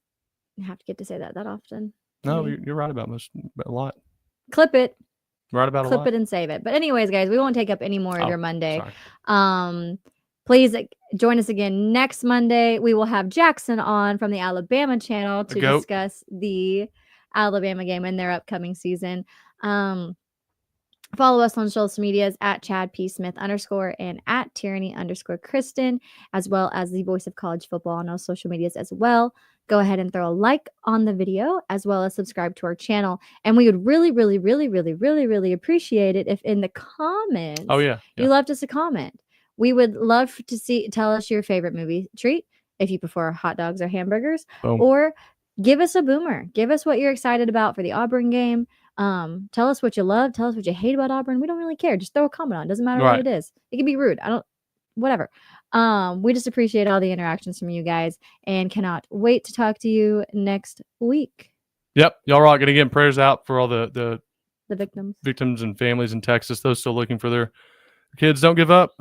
have to get to say that often. No, Me. you're right about a lot. Clip it. Right about a Clip lot. it and save it. But anyways, guys, we won't take up any more of Oh, your Monday. Sorry. Please join us again next Monday. We will have Jackson on from the Alabama channel to goat. discuss the Alabama game and their upcoming season. Follow us on social medias at @ChadPSmith_ and at tyranny_Kristen, as well as the Voice of College Football on all social medias as well. Go ahead and throw a like on the video, as well as subscribe to our channel. And we would really, really, really, really, really, really appreciate it if in the comments you left us a comment. We would love to tell us your favorite movie treat, if you prefer hot dogs or hamburgers, Boom. or give us a boomer. Give us what you're excited about for the Auburn game. Tell us what you love. Tell us what you hate about Auburn. We don't really care. Just throw a comment on. Doesn't matter what it is. It can be rude. Whatever. We just appreciate all the interactions from you guys and cannot wait to talk to you next week. Yep. Y'all are all going to get prayers out for all the victims and families in Texas, those still looking for their kids. Don't give up.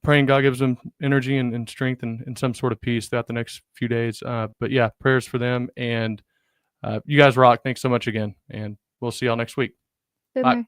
Praying God gives them energy and strength and some sort of peace throughout the next few days. But yeah, prayers for them. And you guys rock. Thanks so much again. And we'll see y'all next week. Boomer. Bye.